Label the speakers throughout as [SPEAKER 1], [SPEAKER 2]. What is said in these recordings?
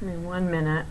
[SPEAKER 1] Give me 1 minute.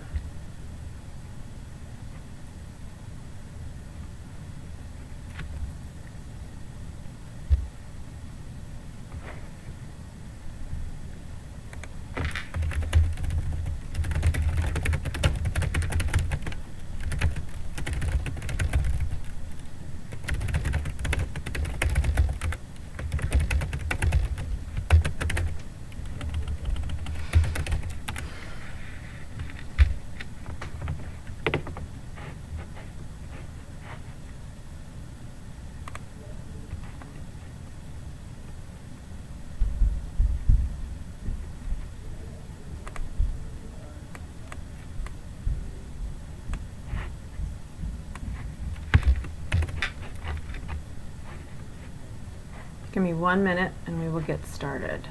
[SPEAKER 1] Give me 1 minute and we will get started.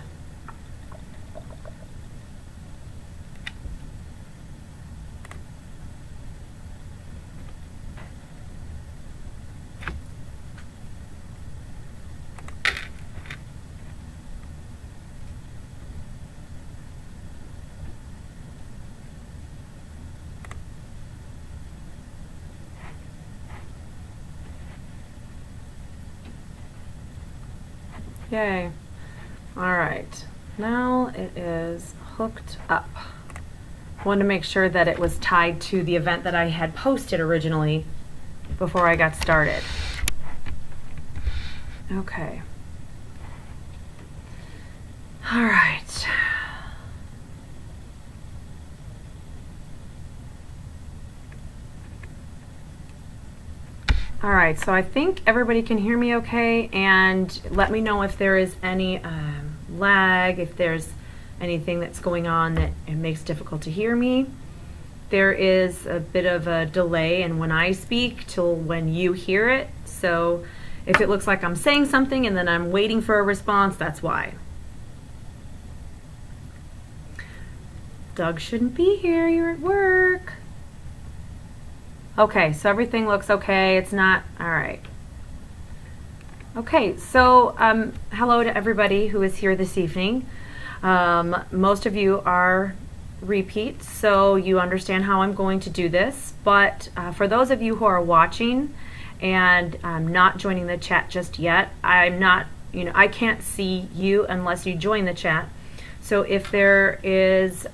[SPEAKER 1] Yay. All right, now it is hooked up. I wanted to make sure that it was tied to the event that I had posted originally before I got started. Okay. All right. All right, so I think everybody can hear me okay, and let me know if there is any lag, if there's anything that's going on that it makes it difficult to hear me. There is a bit of a delay in when I speak till when you hear it, so if it looks like I'm saying something and then I'm waiting for a response, that's why. Doug shouldn't be here, you're at work. Okay, so everything looks okay. It's not, all right. Okay, so hello to everybody who is here this evening. Most of you are repeats, so you understand how I'm going to do this. But for those of you who are watching and not joining the chat just yet, I'm not, I can't see you unless you join the chat. So if there is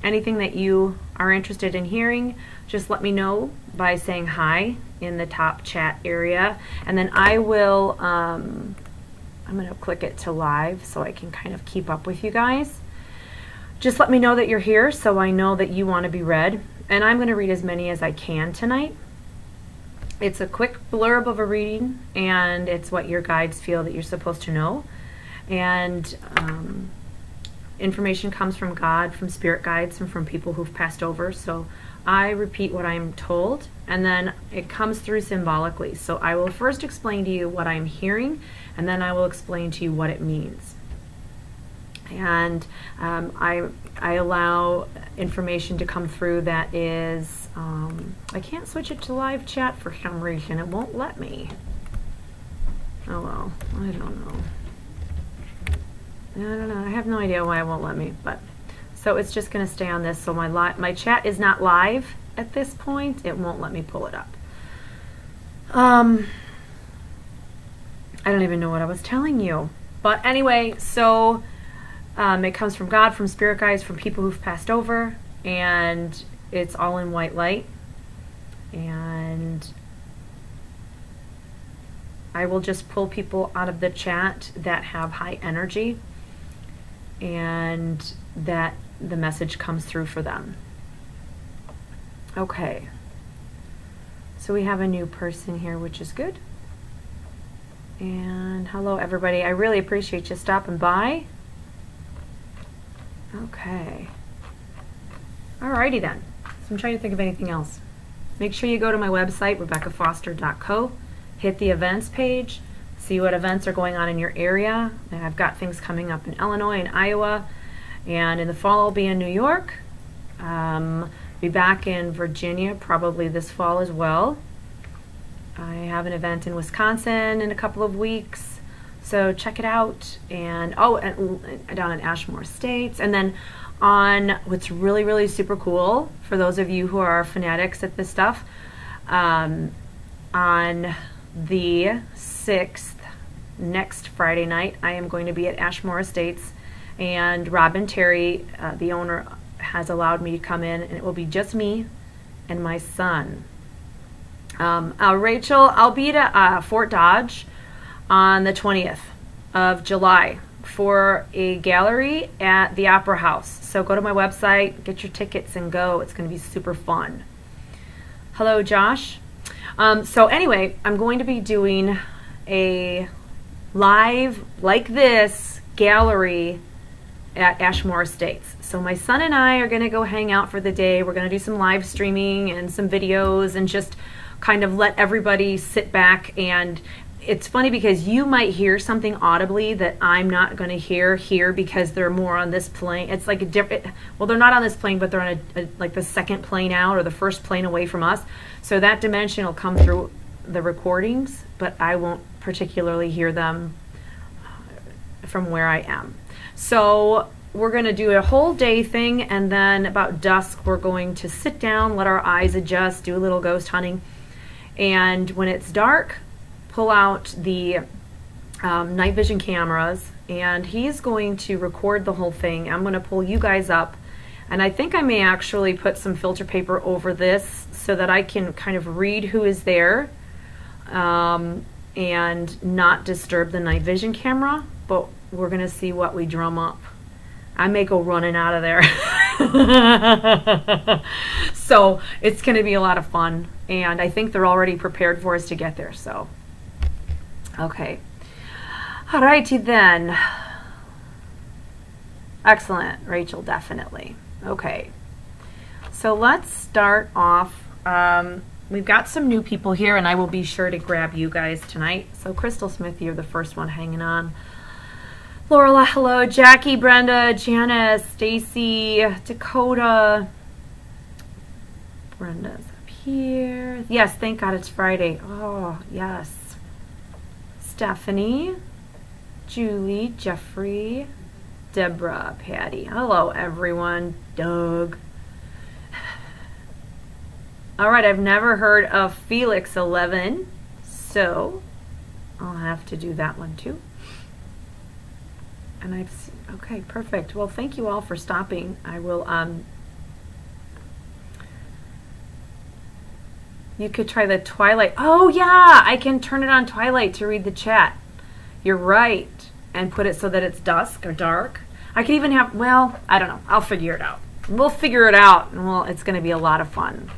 [SPEAKER 1] anything that you are interested in hearing, just let me know by saying hi in the top chat area, and then I will, I'm going to click it to live so I can kind of keep up with you guys. Just let me know that you're here so I know that you want to be read, and I'm going to read as many as I can tonight. It's a quick blurb of a reading, and it's what your guides feel that you're supposed to know, and information comes from God, from spirit guides, and from people who've passed over, so I repeat what I'm told, and then it comes through symbolically. So I will first explain to you what I'm hearing, and then I will explain to you what it means. And I allow information to come through that is, I can't switch it to live chat for some reason. It won't let me. Oh well, I don't know. I don't know. I have no idea why it won't let me, but so it's just going to stay on this. So my chat is not live at this point. It won't let me pull it up. I don't even know what I was telling you. But anyway, so it comes from God, from spirit guides, from people who've passed over, and it's all in white light. And I will just pull people out of the chat that have high energy and that the message comes through for them. Okay, so we have a new person here, which is good. And hello everybody, I really appreciate you stopping by. Okay, alrighty then. So I'm trying to think of anything else. Make sure you go to my website, rebeccafoster.co, hit the events page, see what events are going on in your area. And I've got things coming up in Illinois and Iowa, and in the fall I'll be in New York. Be back in Virginia probably this fall as well. I have an event in Wisconsin in a couple of weeks. So check it out. And oh, and down in Ashmore Estates. And then on what's really, really super cool for those of you who are fanatics at this stuff, on the 6th, next Friday night, I am going to be at Ashmore Estates, and Robin Terry, the owner, has allowed me to come in, and it will be just me and my son. Rachel, I'll be at Fort Dodge on the 20th of July for a gallery at the Opera House. So go to my website, get your tickets, and go. It's going to be super fun. Hello, Josh. So anyway, I'm going to be doing a live, like this, gallery at Ashmore Estates. So my son and I are going to go hang out for the day. We're going to do some live streaming and some videos and just kind of let everybody sit back. And it's funny because you might hear something audibly that I'm not going to hear here because they're more on this plane. It's like a different, well, they're not on this plane, but they're on like the second plane out or the first plane away from us. So that dimension will come through the recordings, but I won't particularly hear them from where I am. So we're going to do a whole day thing, and then about dusk we're going to sit down, let our eyes adjust, do a little ghost hunting, and when it's dark, pull out the night vision cameras, and he's going to record the whole thing. I'm going to pull you guys up, and I think I may actually put some filter paper over this so that I can kind of read who is there and not disturb the night vision camera, but we're going to see what we drum up. I may go running out of there. So it's going to be a lot of fun, and I think they're already prepared for us to get there. So, okay. Alrighty then. Excellent, Rachel, definitely. Okay. So let's start off. We've got some new people here, and I will be sure to grab you guys tonight. So Crystal Smith, you're the first one hanging on. Laura, hello. Jackie, Brenda, Janice, Stacy, Dakota. Brenda's up here. Yes, thank God it's Friday. Oh, yes. Stephanie, Julie, Jeffrey, Deborah, Patty. Hello, everyone. Doug. All right, I've never heard of Felix 11, so I'll have to do that one too. And I've seen, okay, perfect. Well, thank you all for stopping. I will, you could try the Twilight. Oh yeah, I can turn it on Twilight to read the chat. You're right. And put it so that it's dusk or dark. I could even have, well, I don't know. I'll figure it out. We'll figure it out. Well, it's going to be a lot of fun.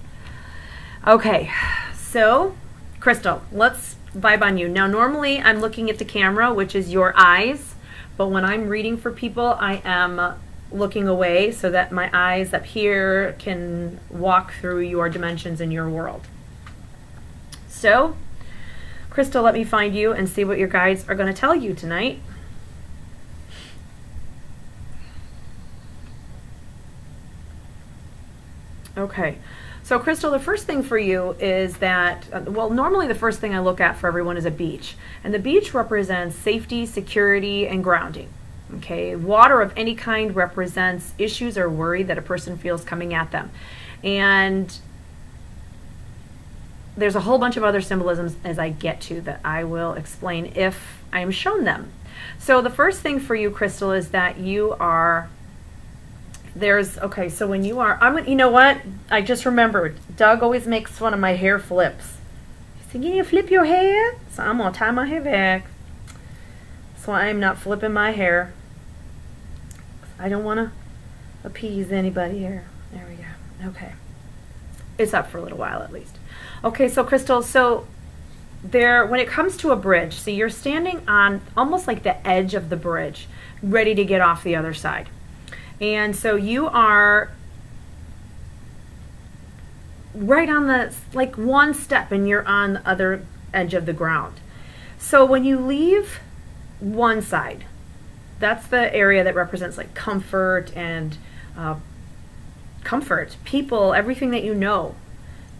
[SPEAKER 1] Okay, so Crystal, let's vibe on you. Now, normally I'm looking at the camera, which is your eyes. But when I'm reading for people, I am looking away so that my eyes up here can walk through your dimensions in your world. So, Crystal, let me find you and see what your guides are going to tell you tonight. Okay. So, Crystal, the first thing for you is that, well, normally the first thing I look at for everyone is a beach. And the beach represents safety, security, and grounding. Okay, water of any kind represents issues or worry that a person feels coming at them. And there's a whole bunch of other symbolisms as I get to that I will explain if I am shown them. So the first thing for you, Crystal, is that you are... okay, so when you are, you know what? I just remembered. Doug always makes fun of my hair flips. He said, you flip your hair? So I'm going to tie my hair back. So I'm not flipping my hair. I don't want to appease anybody here. There we go. Okay. It's up for a little while at least. Okay, so Crystal, so there, when it comes to a bridge, so you're standing on almost like the edge of the bridge, ready to get off the other side. And so you are right on the, like one step and you're on the other edge of the ground. So when you leave one side, that's the area that represents like comfort and people, everything that you know.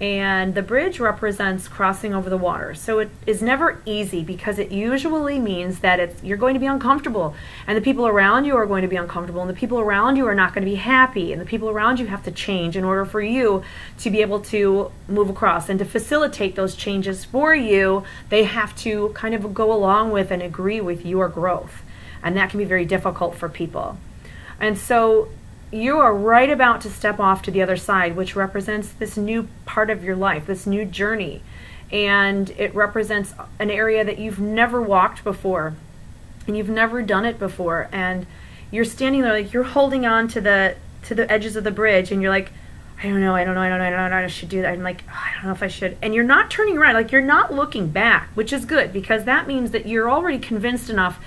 [SPEAKER 1] And the bridge represents crossing over the water. So it is never easy because it usually means that you're going to be uncomfortable, and the people around you are going to be uncomfortable, and the people around you are not going to be happy, and the people around you have to change in order for you to be able to move across. And to facilitate those changes for you, they have to kind of go along with and agree with your growth. And that can be very difficult for people. And so you are right about to step off to the other side, which represents this new part of your life, this new journey. And it represents an area that you've never walked before, and you've never done it before. And you're standing there like you're holding on to the edges of the bridge, and you're like, I don't know, I should do that. I'm like, oh, I don't know if I should. And you're not turning around, like you're not looking back, which is good because that means that you're already convinced enough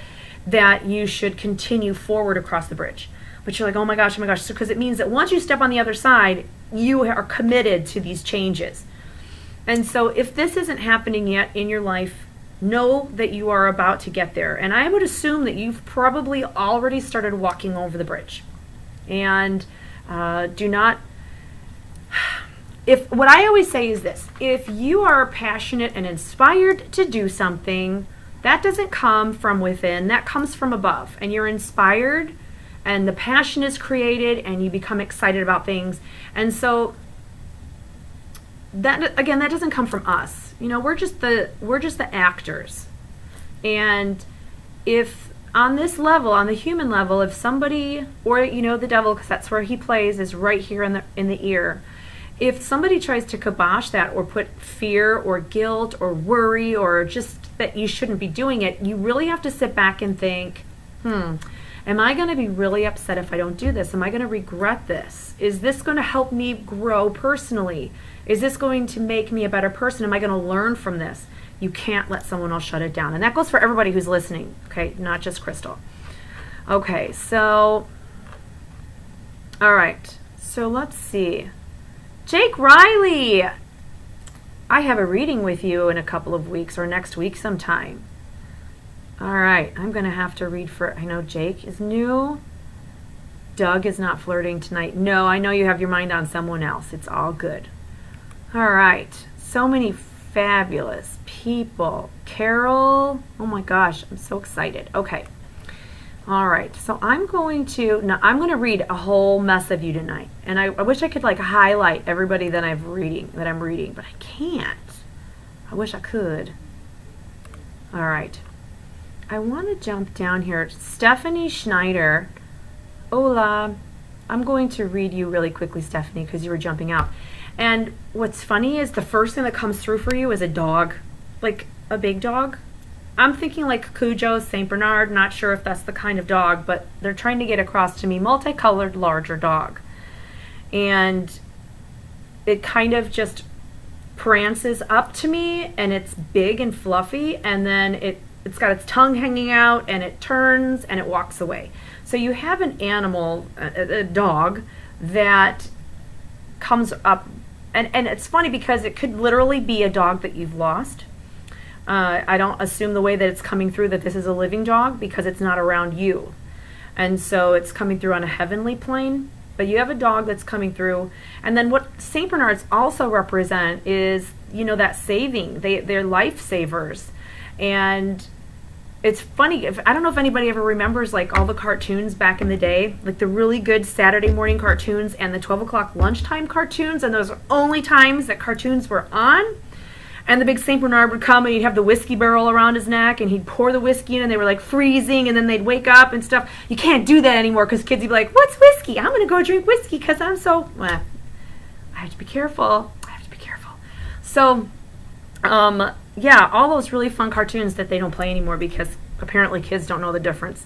[SPEAKER 1] that you should continue forward across the bridge. But you're like, oh my gosh, because it means that once you step on the other side, you are committed to these changes. And so if this isn't happening yet in your life, know that you are about to get there. And I would assume that you've probably already started walking over the bridge. And do not, what I always say is this: if you are passionate and inspired to do something, that doesn't come from within, that comes from above. And you're inspired, and the passion is created, and you become excited about things. And so that, again, that doesn't come from us. You know, we're just the actors. And if on this level, on the human level, if somebody, or you know, the devil, because that's where he plays, is right here in the ear. If somebody tries to kibosh that, or put fear or guilt or worry, or just that you shouldn't be doing it, you really have to sit back and think, am I going to be really upset if I don't do this? Am I going to regret this? Is this going to help me grow personally? Is this going to make me a better person? Am I going to learn from this? You can't let someone else shut it down. And that goes for everybody who's listening, okay? Not just Crystal. Okay, so, all right. So let's see. Jake Riley, I have a reading with you in a couple of weeks, or next week sometime. All right, I'm going to have to read for, I know Jake is new. Doug is not flirting tonight. No, I know you have your mind on someone else. It's all good. All right, so many fabulous people. Carol, oh my gosh, I'm so excited. Okay, all right, so I'm going to read a whole mess of you tonight. And I wish I could like highlight everybody that I'm reading, but I can't. I wish I could. All right. I want to jump down here. Stephanie Schneider. Hola. I'm going to read you really quickly, Stephanie, because you were jumping out. And what's funny is the first thing that comes through for you is a dog, like a big dog. I'm thinking like Cujo, St. Bernard, not sure if that's the kind of dog, but they're trying to get across to me, multicolored, larger dog. And it kind of just prances up to me, and it's big and fluffy, and then it's got its tongue hanging out, and it turns and it walks away. So you have an animal, a dog, that comes up, and it's funny because it could literally be a dog that you've lost. I don't assume the way that it's coming through that this is a living dog, because it's not around you. And so it's coming through on a heavenly plane. But you have a dog that's coming through. And then what St. Bernards also represent is, you know, that saving. They're lifesavers. And it's funny, I don't know if anybody ever remembers like all the cartoons back in the day, like the really good Saturday morning cartoons and the 12 o'clock lunchtime cartoons, and those are only times that cartoons were on. And the big St. Bernard would come, and he'd have the whiskey barrel around his neck, and he'd pour the whiskey in, and they were like freezing, and then they'd wake up and stuff. You can't do that anymore because kids would be like, what's whiskey? I'm going to go drink whiskey because I'm so, well, I have to be careful. So, yeah, all those really fun cartoons that they don't play anymore because apparently kids don't know the difference.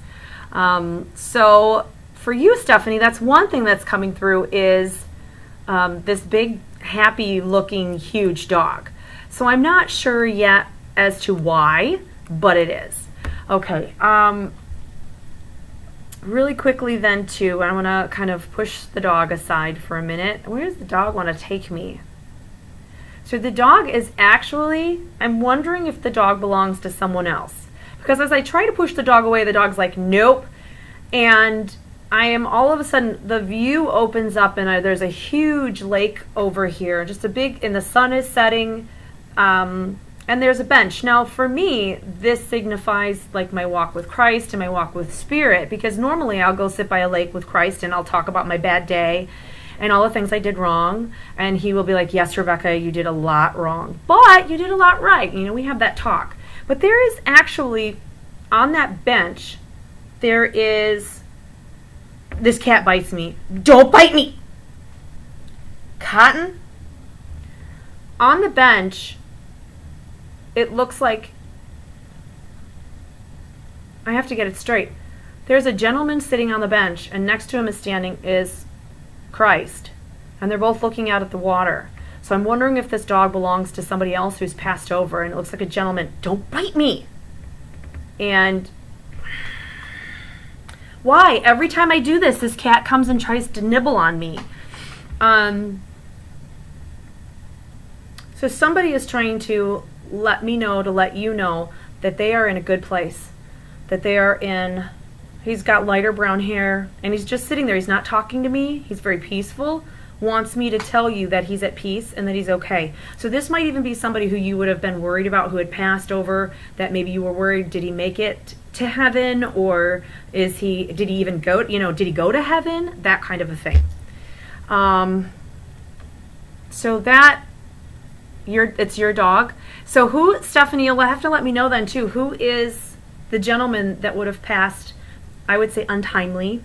[SPEAKER 1] So for you, Stephanie, that's one thing that's coming through is this big, happy-looking, huge dog. So I'm not sure yet as to why, but it is. Okay, really quickly then too, I want to kind of push the dog aside for a minute. Where does the dog want to take me? So the dog is actually, I'm wondering if the dog belongs to someone else. Because as I try to push the dog away, the dog's like, nope. And I am all of a sudden, the view opens up and there's a huge lake over here, just a big, and the sun is setting, and there's a bench. Now for me, this signifies like my walk with Christ and my walk with Spirit, because normally I'll go sit by a lake with Christ and I'll talk about my bad day and all the things I did wrong, and he will be like, yes, Rebecca, you did a lot wrong, but you did a lot right. You know, we have that talk. But there is actually, on that bench, there is, this cat bites me. Don't bite me! Cotton? On the bench, it looks like, I have to get it straight. There's a gentleman sitting on the bench, and next to him is Christ. And they're both looking out at the water. So I'm wondering if this dog belongs to somebody else who's passed over, and it looks like a gentleman. Don't bite me! And why? Every time I do this, this cat comes and tries to nibble on me. So somebody is trying to let me know, to let you know, that they are in a good place. That they are in, he's got lighter brown hair, and he's just sitting there. He's not talking to me. He's very peaceful. Wants me to tell you that he's at peace and that he's okay. So this might even be somebody who you would have been worried about, who had passed over, that maybe you were worried, did he make it to heaven, or did he even go, did he go to heaven? That kind of a thing. So that, it's your dog. So who, Stephanie, you'll have to let me know then too, who is the gentleman that would have passed, I would say untimely,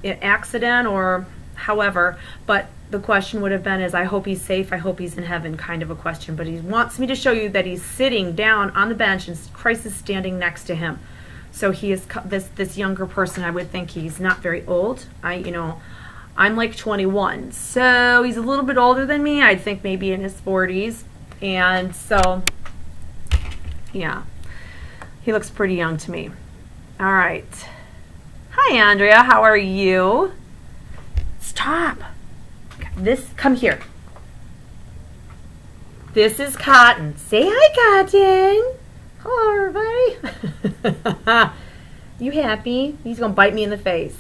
[SPEAKER 1] accident or however, but the question would have been is, I hope he's safe, I hope he's in heaven, kind of a question. But he wants me to show you that he's sitting down on the bench and Christ is standing next to him. So he is this younger person. I would think he's not very old. I'm like 21, so he's a little bit older than me. I'd think maybe in his 40s. And so, yeah, he looks pretty young to me. All right. Hi, Andrea. How are you? Stop. Come here. This is Cotton. Say hi, Cotton. Hello, everybody. You happy? He's going to bite me in the face.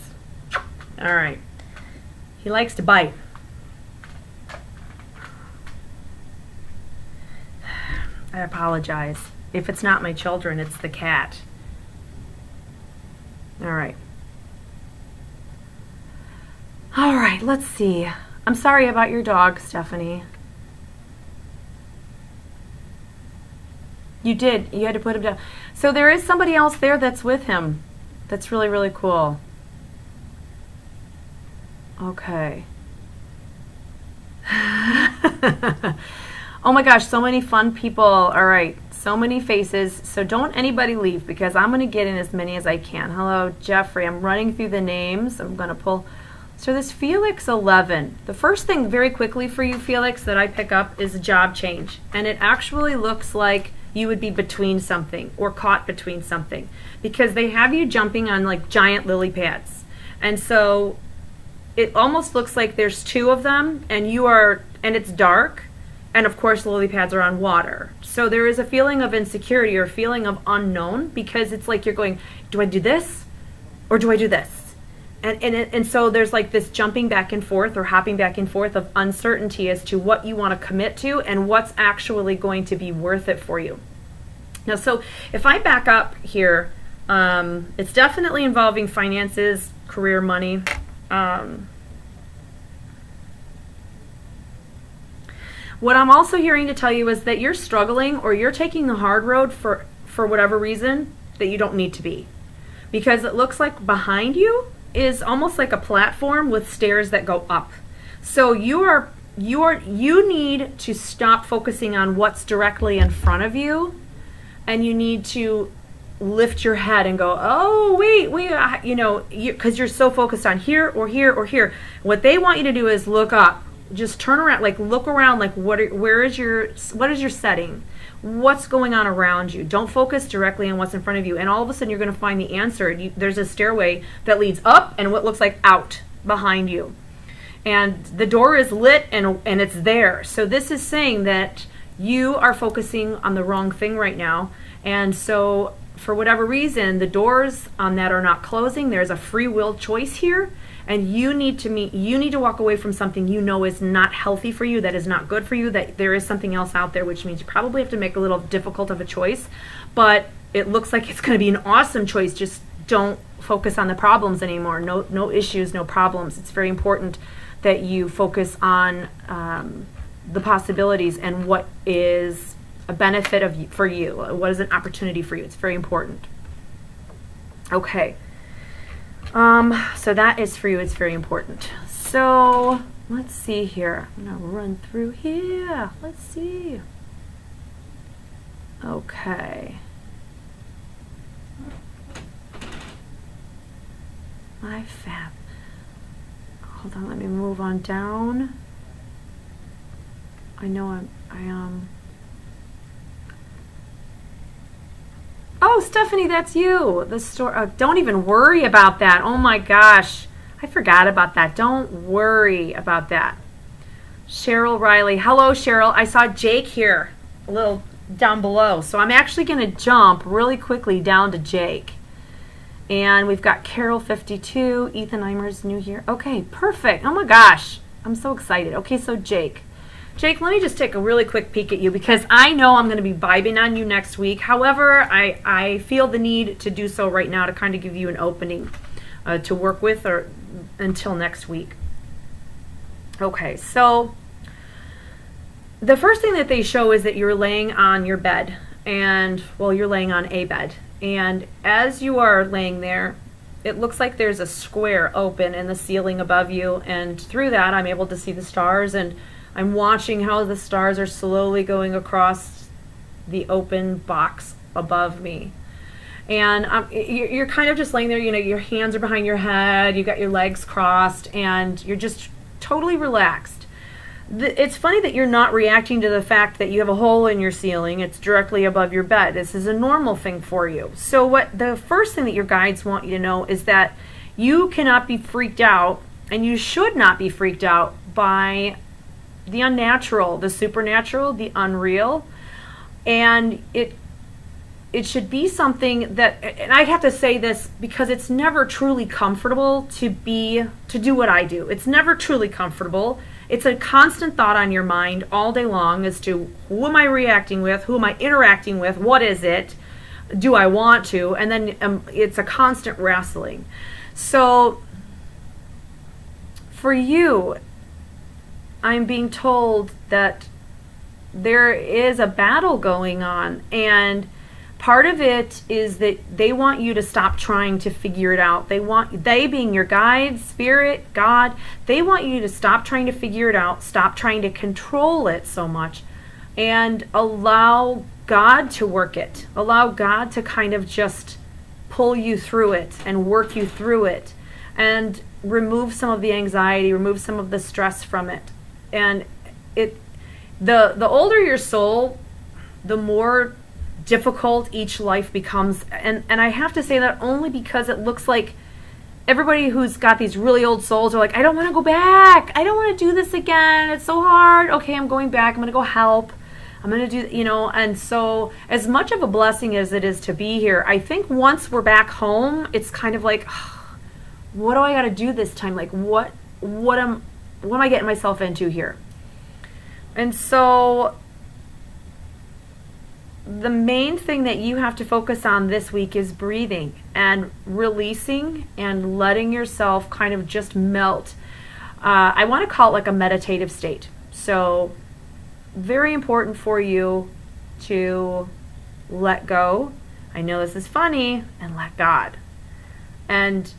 [SPEAKER 1] All right. He likes to bite. I apologize. If it's not my children, it's the cat. All right. All right, let's see. I'm sorry about your dog, Stephanie. You did. You had to put him down. So there is somebody else there that's with him. That's really, really cool. Okay. Oh my gosh, so many fun people. All right, so many faces. So don't anybody leave, because I'm going to get in as many as I can. Hello, Jeffrey. I'm running through the names. I'm going to pull. So this Felix 11. The first thing very quickly for you, Felix, that I pick up is a job change. And it actually looks like you would be between something or caught between something, because they have you jumping on like giant lily pads. And so it almost looks like there's two of them, and it's dark, and of course lily pads are on water. So there is a feeling of insecurity or a feeling of unknown, because it's like you're going, do I do this or do I do this? And so there's like this jumping back and forth or hopping back and forth of uncertainty as to what you want to commit to and what's actually going to be worth it for you. Now, so if I back up here, it's definitely involving finances, career, money. What I'm also hearing to tell you is that you're struggling, or you're taking the hard road for whatever reason that you don't need to be. Because it looks like behind you is almost like a platform with stairs that go up. So you need to stop focusing on what's directly in front of you, and you need to lift your head and go, oh, wait, because you're so focused on here or here or here. What they want you to do is look up. Just turn around, like look around, like what is your setting? What's going on around you? Don't focus directly on what's in front of you. And all of a sudden you're going to find the answer. There's a stairway that leads up and what looks like out behind you. And the door is lit and it's there. So this is saying that you are focusing on the wrong thing right now. And so for whatever reason, the doors on that are not closing. There's a free will choice here, and you need to walk away from something you know is not healthy for you, that is not good for you, that there is something else out there, which means you probably have to make a little difficult of a choice, but it looks like it's going to be an awesome choice. Just don't focus on the problems anymore. No issues, no problems. It's very important that you focus on the possibilities and what is a benefit for you. What is an opportunity for you? It's very important. Okay. So that is for you. It's very important. So let's see here. I'm going to run through here. Let's see. Okay. My fab. Hold on, let me move on down. I know I am. Oh, Stephanie, that's you. The store. Don't even worry about that. Oh my gosh, I forgot about that. Don't worry about that. Cheryl Riley. Hello, Cheryl. I saw Jake here, a little down below. So I'm actually going to jump really quickly down to Jake. And we've got Carol 52. Ethan Eimer's new here. Okay, perfect. Oh my gosh, I'm so excited. Okay, so Jake. Jake, let me just take a really quick peek at you because I know I'm going to be vibing on you next week. However, I feel the need to do so right now to kind of give you an opening to work with or until next week. Okay, so the first thing that they show is that you're laying on your bed, and well, you're laying on a bed. And as you are laying there, it looks like there's a square open in the ceiling above you, and through that I'm able to see the stars, and I'm watching how the stars are slowly going across the open box above me. And you're kind of just laying there, you know, your hands are behind your head, you got your legs crossed, and you're just totally relaxed. It's funny that you're not reacting to the fact that you have a hole in your ceiling. It's directly above your bed. This is a normal thing for you. So what the first thing that your guides want you to know is that you cannot be freaked out, and you should not be freaked out by the unnatural, the supernatural, the unreal. And it should be something that, and I have to say this because it's never truly comfortable to do what I do. It's never truly comfortable. It's a constant thought on your mind all day long as to who am I reacting with, who am I interacting with, what is it, do I want to, and then it's a constant wrestling. So for you, I'm being told that there is a battle going on, and part of it is that they want you to stop trying to figure it out. They being your guide, spirit, God, they want you to stop trying to figure it out, stop trying to control it so much, and allow God to work it. Allow God to kind of just pull you through it and work you through it and remove some of the anxiety, remove some of the stress from it. And the older your soul, the more difficult each life becomes, and I have to say that only because it looks like everybody who's got these really old souls are like, I don't want to go back, I don't want to do this again, it's so hard. Okay, I'm going back, I'm going to go help, I'm going to do, you know. And so as much of a blessing as it is to be here, I think once we're back home, it's kind of like, what do I got to do this time? Like what am I getting myself into here? And so the main thing that you have to focus on this week is breathing and releasing and letting yourself kind of just melt. I want to call it like a meditative state. So very important for you to let go. I know this is funny, and let God. And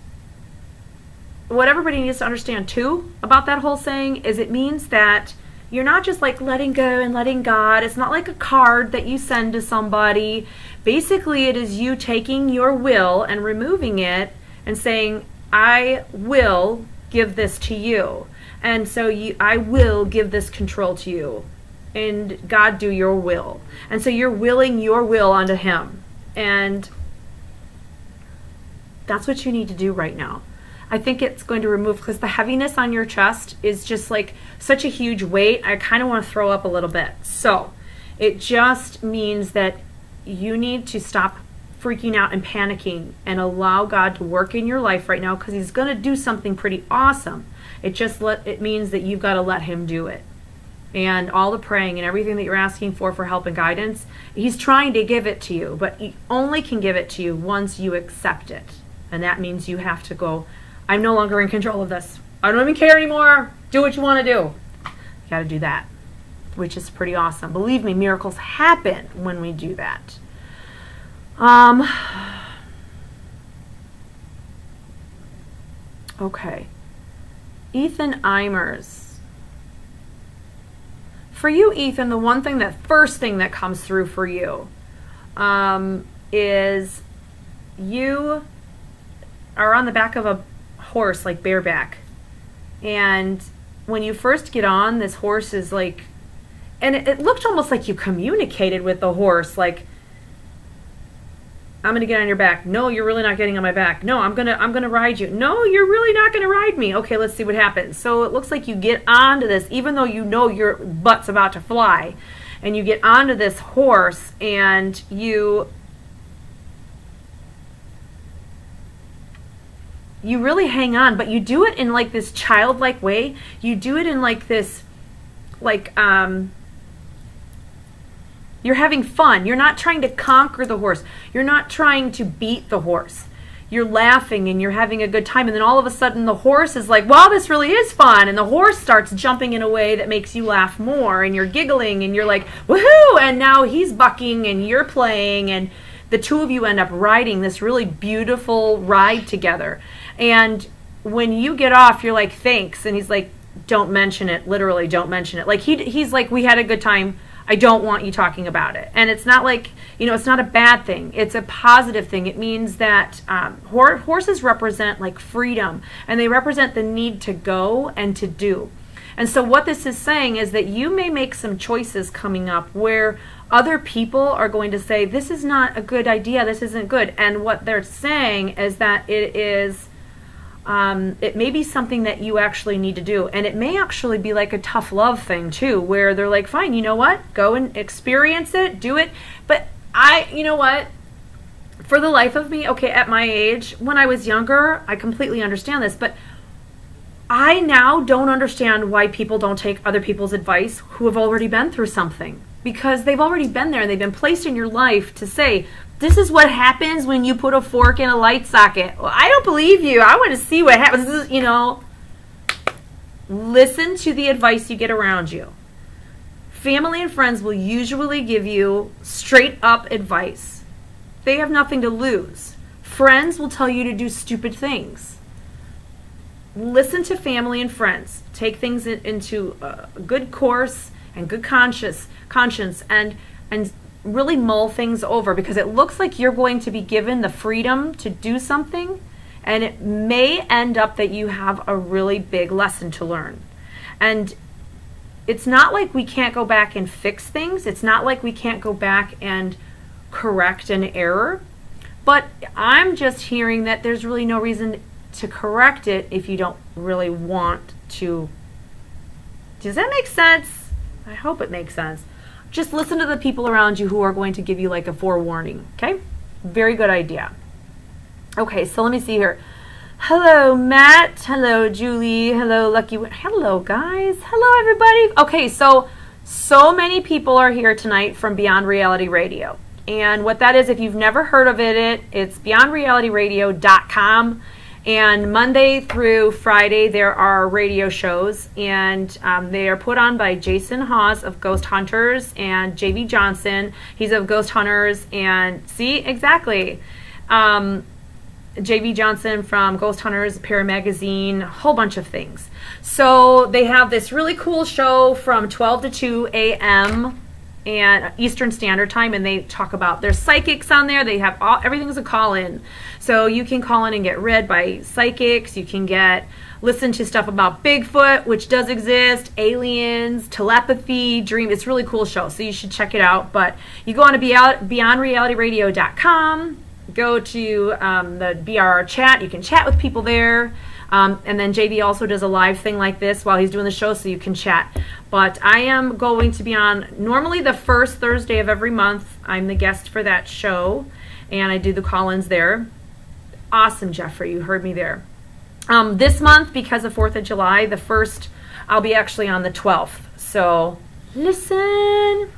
[SPEAKER 1] what everybody needs to understand too about that whole saying is it means that you're not just like letting go and letting God. It's not like a card that you send to somebody. Basically, it is you taking your will and removing it and saying, I will give this to you. And so I will give this control to you. And God, do your will. And so you're willing your will unto Him. And that's what you need to do right now. I think it's going to remove, because the heaviness on your chest is just like such a huge weight. I kind of want to throw up a little bit. So it just means that you need to stop freaking out and panicking, and allow God to work in your life right now, because he's going to do something pretty awesome. It means that you've got to let him do it. And all the praying and everything that you're asking for help and guidance, he's trying to give it to you, but he only can give it to you once you accept it. And that means you have to go, I'm no longer in control of this. I don't even care anymore. Do what you want to do. You got to do that, which is pretty awesome. Believe me, miracles happen when we do that. Okay. Ethan Eimers. For you, Ethan, the first thing that comes through for you is you are on the back of a horse, like bareback. And when you first get on, this horse is like, and it looked almost like you communicated with the horse, like, I'm going to get on your back. No, you're really not getting on my back. No, I'm going to ride you. No, you're really not going to ride me. Okay, let's see what happens. So it looks like you get onto this, even though you know your butt's about to fly, and you get onto this horse, and you really hang on, but you do it in like this childlike way. You do it in like this, like, you're having fun. You're not trying to conquer the horse. You're not trying to beat the horse. You're laughing and you're having a good time. And then all of a sudden the horse is like, wow, this really is fun. And the horse starts jumping in a way that makes you laugh more. And you're giggling and you're like, woohoo! And now he's bucking and you're playing. And the two of you end up riding this really beautiful ride together. And when you get off, you're like, thanks. And he's like, don't mention it. Literally, don't mention it. Like he's like, we had a good time. I don't want you talking about it. And it's not like, it's not a bad thing. It's a positive thing. It means that horses represent like freedom, and they represent the need to go and to do. And so what this is saying is that you may make some choices coming up where other people are going to say, this is not a good idea, this isn't good. And what they're saying is that it is, it may be something that you actually need to do. And it may actually be like a tough love thing too, where they're like, fine, you know what? Go and experience it, do it. But you know what? For the life of me, okay, at my age, when I was younger, I completely understand this, but I now don't understand why people don't take other people's advice who have already been through something. Because they've already been there, and they've been placed in your life to say, this is what happens when you put a fork in a light socket. Well, I don't believe you. I want to see what happens. This is, listen to the advice you get around you. Family and friends will usually give you straight up advice. They have nothing to lose. Friends will tell you to do stupid things. Listen to family and friends. Take things into a good course and good conscience and really mull things over, because it looks like you're going to be given the freedom to do something, and it may end up that you have a really big lesson to learn. And it's not like we can't go back and fix things. It's not like we can't go back and correct an error. But I'm just hearing that there's really no reason to correct it if you don't really want to. Does that make sense? I hope it makes sense. Just listen to the people around you who are going to give you like a forewarning, okay? Very good idea. Okay, so let me see here. Hello, Matt. Hello, Julie. Hello, Lucky. Hello, guys. Hello, everybody. Okay, so many people are here tonight from Beyond Reality Radio. And what that is, if you've never heard of it, it's beyondrealityradio.com. And Monday through Friday, there are radio shows, and they are put on by Jason Hawes of Ghost Hunters and J.V. Johnson. He's of Ghost Hunters, and see, exactly. J.V. Johnson from Ghost Hunters, Para Magazine, a whole bunch of things. So they have this really cool show from 12 to 2 a.m. and Eastern Standard Time, and they talk about, there's psychics on there. They have everything's a call-in. So you can call in and get read by psychics. You can listen to stuff about Bigfoot, which does exist, aliens, telepathy, dream. It's a really cool show, so you should check it out. But you go on to beyondrealityradio.com, go to the BRR chat. You can chat with people there. And then JV also does a live thing like this while he's doing the show, so you can chat. But I am going to be on normally the first Thursday of every month. I'm the guest for that show. and I do the call-ins there. Awesome, Jeffrey, you heard me there. This month, because of 4th of July, the 1st, I'll be actually on the 12th. So listen,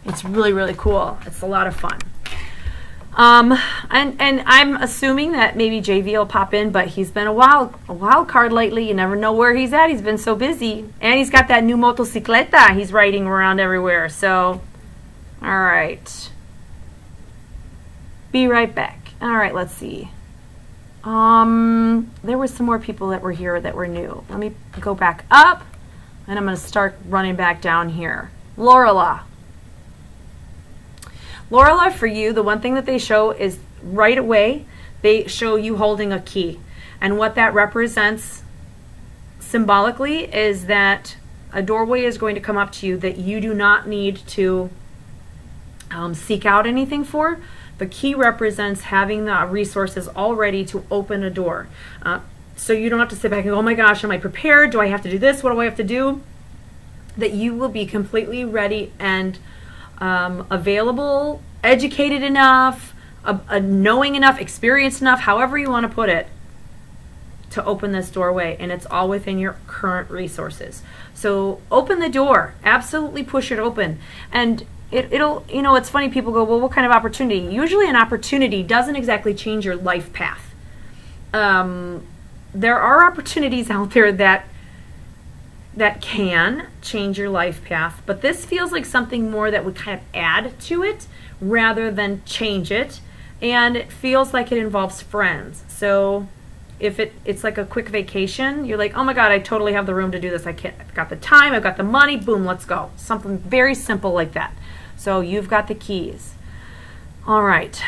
[SPEAKER 1] it's really, really cool. It's a lot of fun. And I'm assuming that maybe JV will pop in, but he's been a wild card lately. You never know where he's at. He's been so busy. And he's got that new motocicleta he's riding around everywhere. So, all right. Be right back. All right, let's see. There were some more people that were here that were new. Let me go back up, and I'm going to start running back down here. Lorela, for you, the one thing that they show is right away, they show you holding a key. And what that represents symbolically is that a doorway is going to come up to you that you do not need to seek out anything for. The key represents having the resources all ready to open a door. So you don't have to sit back and go, oh my gosh, am I prepared? Do I have to do this? What do I have to do? That you will be completely ready and available, educated enough, knowing enough, experienced enough, however you want to put it, to open this doorway. And it's all within your current resources. So open the door. Absolutely push it open. And it'll, you know, it's funny, people go, well, what kind of opportunity? Usually an opportunity doesn't exactly change your life path. There are opportunities out there that can change your life path, but this feels like something more that would kind of add to it rather than change it. And it feels like it involves friends. So if it's like a quick vacation, you're like, oh my God, I totally have the room to do this. I've got the time, I've got the money, boom, let's go. Something very simple like that. So you've got the keys. All right.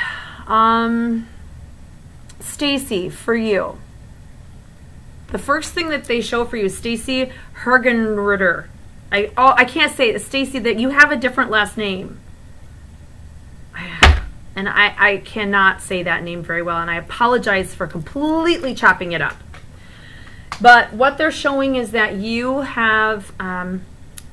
[SPEAKER 1] Stacy, for you. The first thing that they show for you is Stacy Hergenritter. I can't say it. Stacy, that you have a different last name. And I cannot say that name very well, and I apologize for completely chopping it up. But what they're showing is that you have,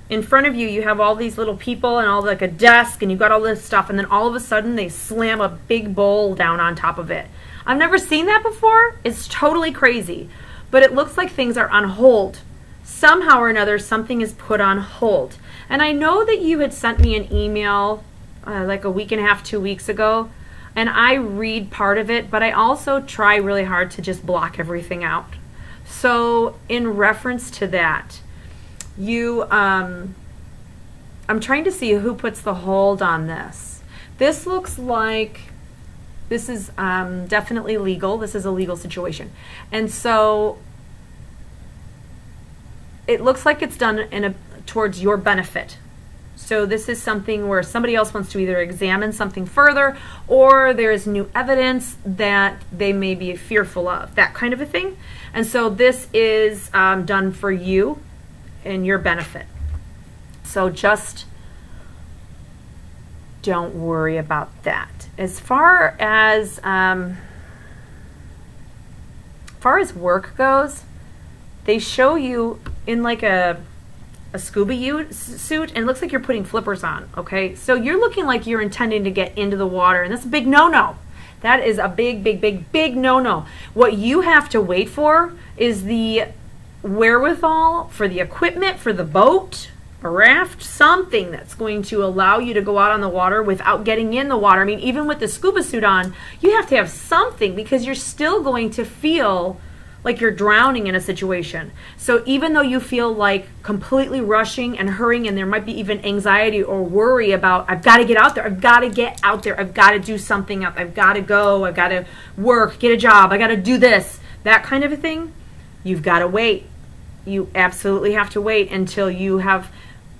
[SPEAKER 1] in front of you, you have all these little people and all like a desk, and you've got all this stuff, and then all of a sudden they slam a big bowl down on top of it. I've never seen that before. It's totally crazy. But it looks like things are on hold. Somehow or another, something is put on hold. And I know that you had sent me an email like a week and a half, 2 weeks ago, and I read part of it, but I also try really hard to just block everything out. So in reference to that, I'm trying to see who puts the hold on this. This looks like this is definitely legal. This is a legal situation. And so it looks like it's done towards your benefit. So this is something where somebody else wants to either examine something further, or there is new evidence that they may be fearful of, that kind of a thing. And so this is done for you and your benefit. So just don't worry about that. As far as work goes, they show you in like a scuba suit, and it looks like you're putting flippers on, okay? So you're looking like you're intending to get into the water, and that's a big no-no. That is a big, big, big, big no-no. What you have to wait for is the wherewithal for the equipment, for the boat, a raft, something that's going to allow you to go out on the water without getting in the water. I mean, even with the scuba suit on, you have to have something, because you're still going to feel like you're drowning in a situation. So even though you feel like completely rushing and hurrying, and there might be even anxiety or worry about, I've got to get out there, I've got to get out there, I've got to do something else, I've got to go, I've got to work, get a job, I got to do this, that kind of a thing, you've got to wait. You absolutely have to wait until you have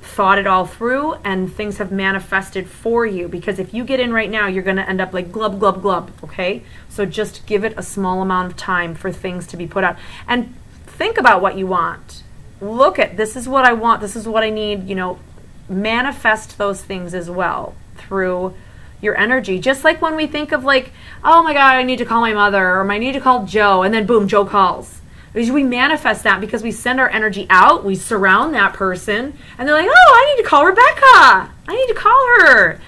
[SPEAKER 1] thought it all through and things have manifested for you, because if you get in right now, you're going to end up like glub, glub, glub, okay? So just give it a small amount of time for things to be put out. And think about what you want. Look at, this is what I want, this is what I need, you know, manifest those things as well through your energy. Just like when we think of like, oh my God, I need to call my mother, or I need to call Joe, and then boom, Joe calls. We manifest that because we send our energy out, we surround that person, and they're like, oh, I need to call Rebecca. I need to call her.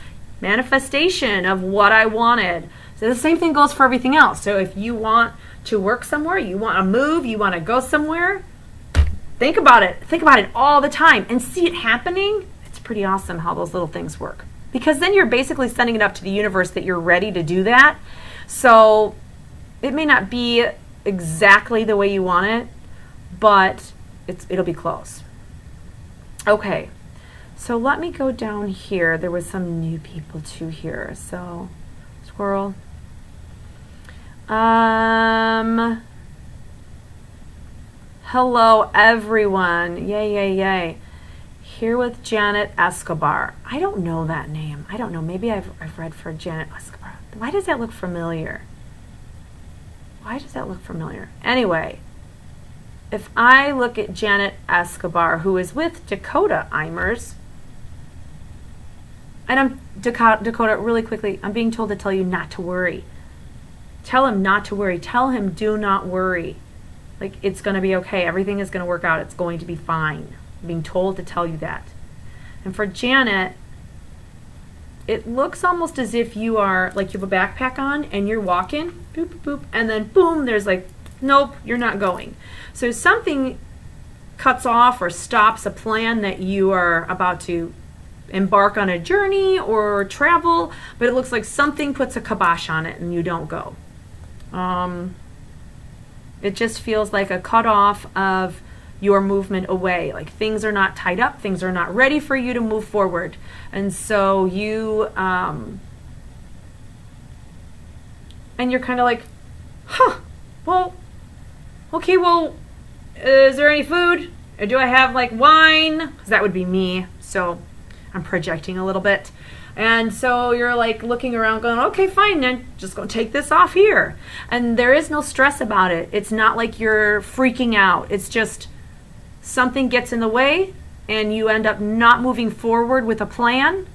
[SPEAKER 1] Manifestation of what I wanted. So the same thing goes for everything else. So if you want to work somewhere, you want to move, you want to go somewhere, think about it. Think about it all the time and see it happening. It's pretty awesome how those little things work. Because then you're basically sending it up to the universe that you're ready to do that. So it may not be exactly the way you want it, but it'll be close. Okay, so let me go down here. There was some new people too here. So, squirrel. Hello everyone. Yay, yay, yay. Here with Janet Escobar. I don't know that name. I don't know. Maybe I've read for Janet Escobar. Why does that look familiar? Why does that look familiar? Anyway, if I look at Janet Escobar, who is with Dakota Eimers, and I'm Dakota, really quickly, I'm being told to tell you not to worry. Tell him not to worry. Tell him do not worry. Like, it's going to be okay. Everything is going to work out. It's going to be fine. I'm being told to tell you that. And for Janet, it looks almost as if you are, like you have a backpack on and you're walking, boop, boop, boop, and then boom, there's like, nope, you're not going. So something cuts off or stops a plan that you are about to embark on a journey or travel, but it looks like something puts a kibosh on it and you don't go. It just feels like a cutoff of your movement away. Like things are not tied up, things are not ready for you to move forward. And so you, and you're kind of like, well, okay, well, is there any food? Or do I have like wine? Because that would be me. So I'm projecting a little bit. And so you're like looking around going, okay, fine, then just go take this off here. And there is no stress about it. It's not like you're freaking out. It's just something gets in the way and you end up not moving forward with a plan,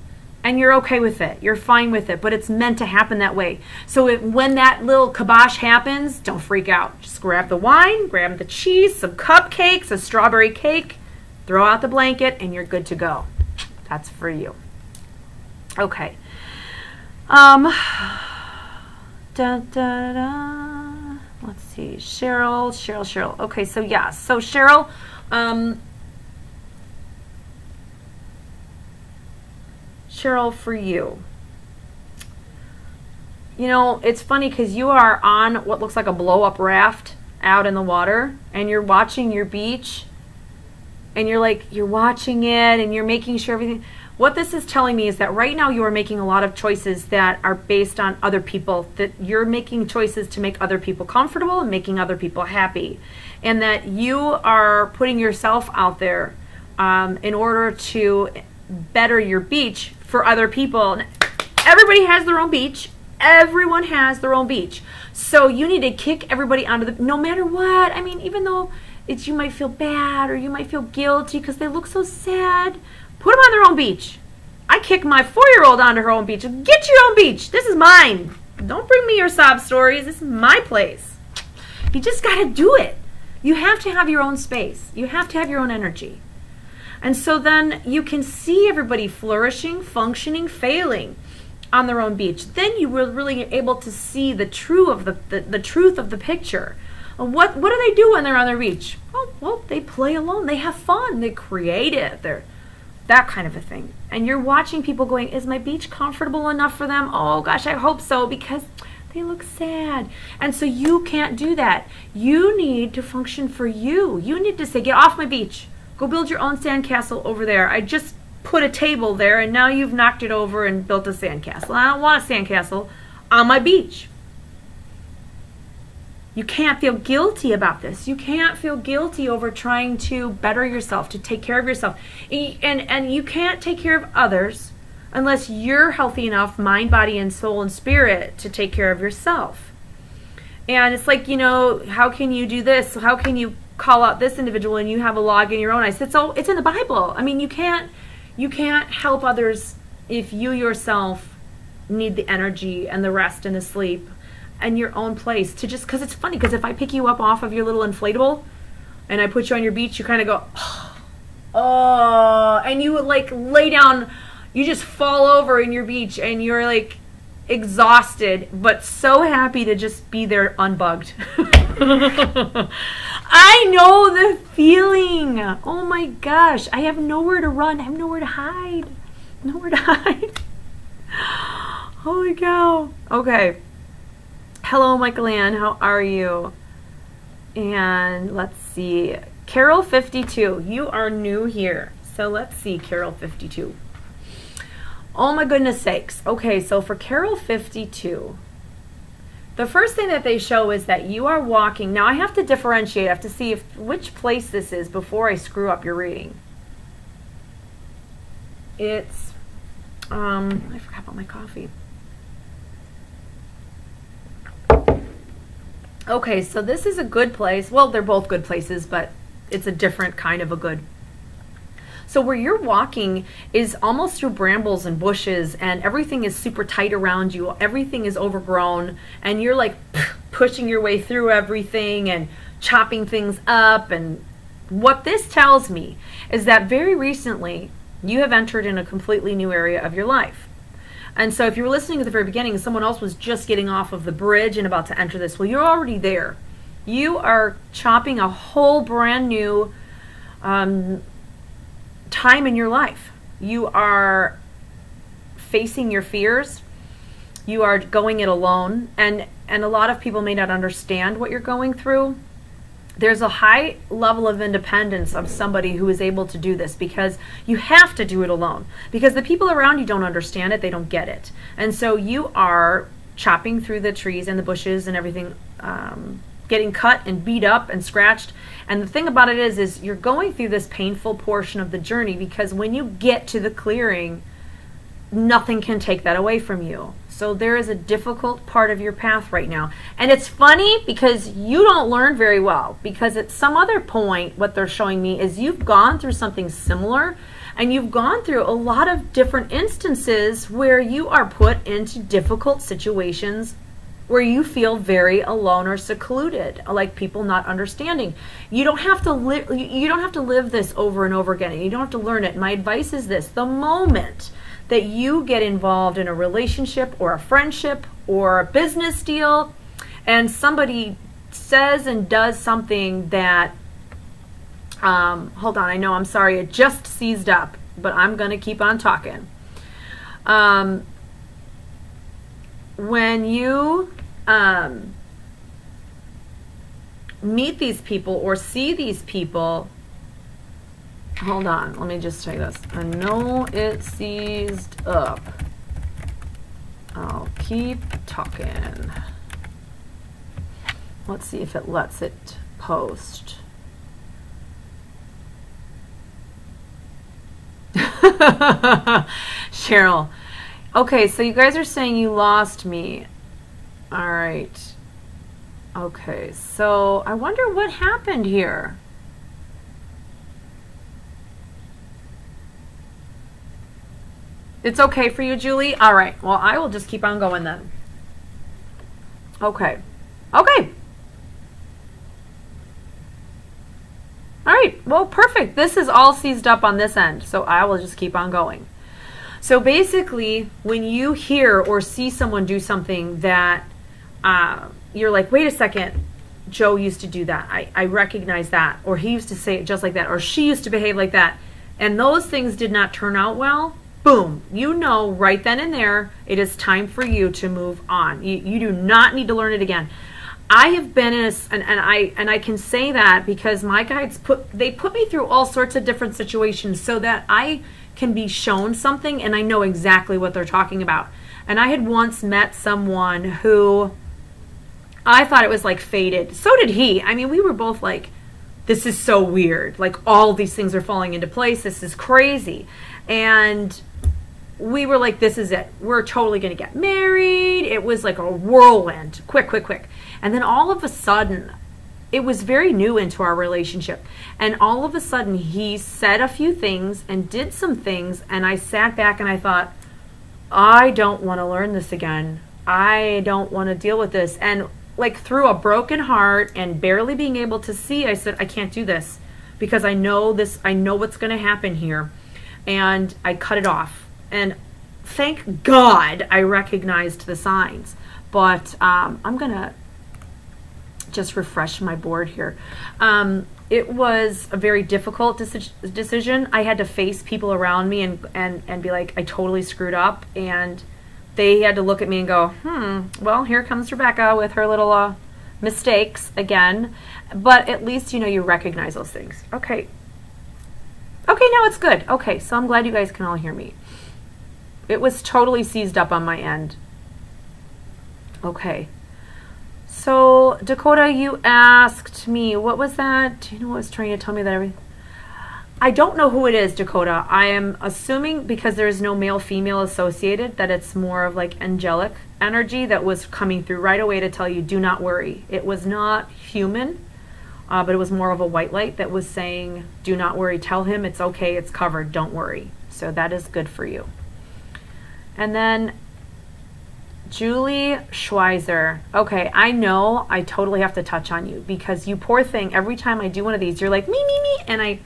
[SPEAKER 1] and you're okay with it. You're fine with it, but it's meant to happen that way. So when that little kibosh happens, don't freak out. Just grab the wine, grab the cheese, some cupcakes, a strawberry cake, throw out the blanket, and you're good to go. That's for you. Okay. Let's see. Cheryl. Okay, so yeah. So Cheryl, for you. You know, it's funny because you are on what looks like a blow-up raft out in the water, and you're watching your beach, and you're watching it, and you're making sure everything. What this is telling me is that right now you are making a lot of choices that are based on other people, that you're making choices to make other people comfortable and making other people happy, and that you are putting yourself out there in order to better your beach for other people. Everybody has their own beach. Everyone has their own beach. So you need to kick everybody onto the, no matter what. I mean, even though you might feel bad or you might feel guilty because they look so sad, put them on their own beach. I kick my 4-year-old onto her own beach. Get your own beach. This is mine. Don't bring me your sob stories. This is my place. You just got to do it. You have to have your own space. You have to have your own energy. And so then you can see everybody flourishing, functioning, failing on their own beach. Then you were really able to see the truth of the picture. What do they do when they're on their beach? Oh, well, they play alone. They have fun. They're creative. They're that kind of a thing. And you're watching people going, is my beach comfortable enough for them? Oh gosh, I hope so, because they look sad. And so you can't do that. You need to function for you. You need to say, get off my beach. Go build your own sandcastle over there. I just put a table there and now you've knocked it over and built a sandcastle. I don't want a sandcastle on my beach. You can't feel guilty about this. You can't feel guilty over trying to better yourself, to take care of yourself. And you can't take care of others unless you're healthy enough, mind, body, and soul and spirit, to take care of yourself. And it's like, you know, how can you do this? How can you call out this individual and you have a log in your own eye? It's in the Bible. I mean, you can't help others if you yourself need the energy and the rest and the sleep and your own place to just, because it's funny, because if I pick you up off of your little inflatable and I put you on your beach, you kind of go, oh, and you would like lay down, you just fall over in your beach and you're like, exhausted, but so happy to just be there unbugged. I know the feeling. Oh my gosh. I have nowhere to run. I have nowhere to hide. Nowhere to hide. Holy cow. Okay. Hello, Michael Ann. How are you? And let's see. Carol 52. You are new here. So let's see, Carol 52. Oh my goodness sakes. Okay, so for Carol 52, the first thing that they show is that you are walking. Now I have to differentiate. I have to see which place this is before I screw up your reading. It's, I forgot about my coffee. Okay, so this is a good place. Well, they're both good places, but it's a different kind of a good. So where you're walking is almost through brambles and bushes, and everything is super tight around you. Everything is overgrown, and you're like pushing your way through everything and chopping things up. And what this tells me is that very recently you have entered in a completely new area of your life. And so if you were listening at the very beginning, someone else was just getting off of the bridge and about to enter this. Well, you're already there. You are chopping a whole brand new time in your life. You are facing your fears. You are going it alone. And a lot of people may not understand what you're going through. There's a high level of independence of somebody who is able to do this, because you have to do it alone, because the people around you don't understand it. They don't get it. And so you are chopping through the trees and the bushes and everything, getting cut and beat up and scratched. And the thing about it is you're going through this painful portion of the journey, because when you get to the clearing, nothing can take that away from you. So there is a difficult part of your path right now. And it's funny because you don't learn very well, because at some other point, what they're showing me is you've gone through something similar, and you've gone through a lot of different instances where you are put into difficult situations where you feel very alone or secluded, like people not understanding. You don't have to live this over and over again. You don't have to learn it. My advice is this: the moment that you get involved in a relationship or a friendship or a business deal, and somebody says and does something that, hold on, I know, I'm sorry, it just seized up, but I'm going to keep on talking. When you meet these people or see these people, hold on, let me just say this. I know it seized up. I'll keep talking. Let's see if it lets it post. Cheryl. Okay, so you guys are saying you lost me. All right. Okay, so I wonder what happened here. It's okay for you, Julie? All right. Well, I will just keep on going then. Okay. Okay. All right. Well, perfect. This is all seized up on this end, so I will just keep on going. So basically, when you hear or see someone do something that you're like, wait a second, Joe used to do that. I recognize that. Or he used to say it just like that. Or she used to behave like that. And those things did not turn out well. Boom, you know right then and there, it is time for you to move on. You do not need to learn it again. I have been in and I can say that because my guides put me through all sorts of different situations so that I can be shown something and I know exactly what they're talking about. And I had once met someone who I thought it was like fated. So did he. I mean, we were both like, this is so weird. Like, all these things are falling into place. This is crazy. And we were like, this is it. We're totally going to get married. It was like a whirlwind. Quick, quick, quick. And then all of a sudden, it was very new into our relationship. And all of a sudden, he said a few things and did some things. And I sat back and I thought, I don't want to learn this again. I don't want to deal with this. And like through a broken heart and barely being able to see, I said, I can't do this because I know this. I know what's going to happen here. And I cut it off. And thank God I recognized the signs. But I'm going to just refresh my board here. It was a very difficult decision. I had to face people around me and be like, I totally screwed up. And they had to look at me and go, well, here comes Rebecca with her little mistakes again. But at least, you know, you recognize those things. Okay. Okay, now it's good. Okay, so I'm glad you guys can all hear me. It was totally seized up on my end. Okay. So, Dakota, you asked me, what was that? Do you know what was trying to tell me that everything? I don't know who it is, Dakota. I am assuming, because there's no male-female associated, that it's more of like angelic energy that was coming through right away to tell you, do not worry. It was not human, but it was more of a white light that was saying, do not worry. Tell him it's okay, it's covered, don't worry. So that is good for you. And then Julie Schweizer. Okay, I know I totally have to touch on you because you poor thing, every time I do one of these, you're like, me, and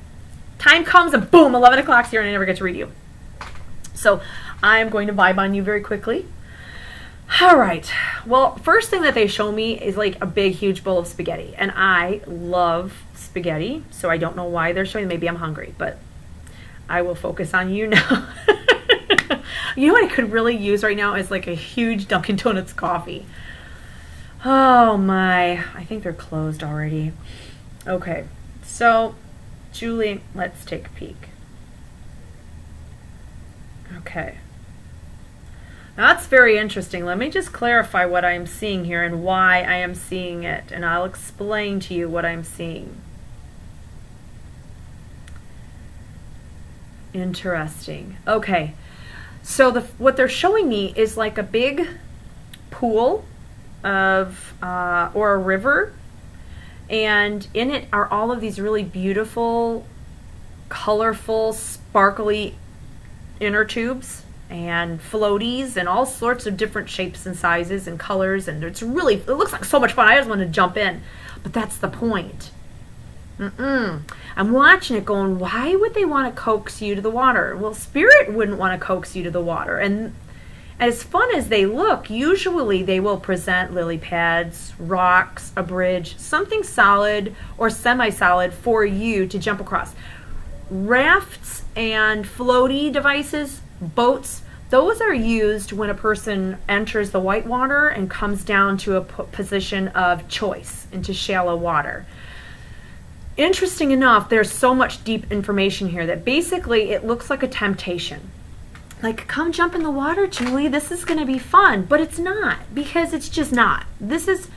[SPEAKER 1] time comes and boom, 11 o'clock's here and I never get to read you. So I'm going to vibe on you very quickly. All right. Well, first thing that they show me is like a big, huge bowl of spaghetti. And I love spaghetti, so I don't know why they're showing. Maybe I'm hungry, but I will focus on you now. You know what I could really use right now is like a huge Dunkin' Donuts coffee. Oh my, I think they're closed already. Okay, so Julie, let's take a peek. Okay. Now that's very interesting. Let me just clarify what I'm seeing here and why I am seeing it, and I'll explain to you what I'm seeing. Interesting. Okay. So what they're showing me is like a big pool of or a river, and in it are all of these really beautiful, colorful, sparkly inner tubes and floaties and all sorts of different shapes and sizes and colors, and it looks like so much fun. I just want to jump in, but that's the point. I'm watching it going, why would they want to coax you to the water? Well, spirit wouldn't want to coax you to the water. And as fun as they look, usually they will present lily pads, rocks, a bridge, something solid or semi-solid for you to jump across. Rafts and floaty devices, boats, those are used when a person enters the white water and comes down to a position of choice into shallow water. Interesting enough, there's so much deep information here that basically it looks like a temptation. Like, come jump in the water, Julie, this is going to be fun. But it's not, because it's just not. This is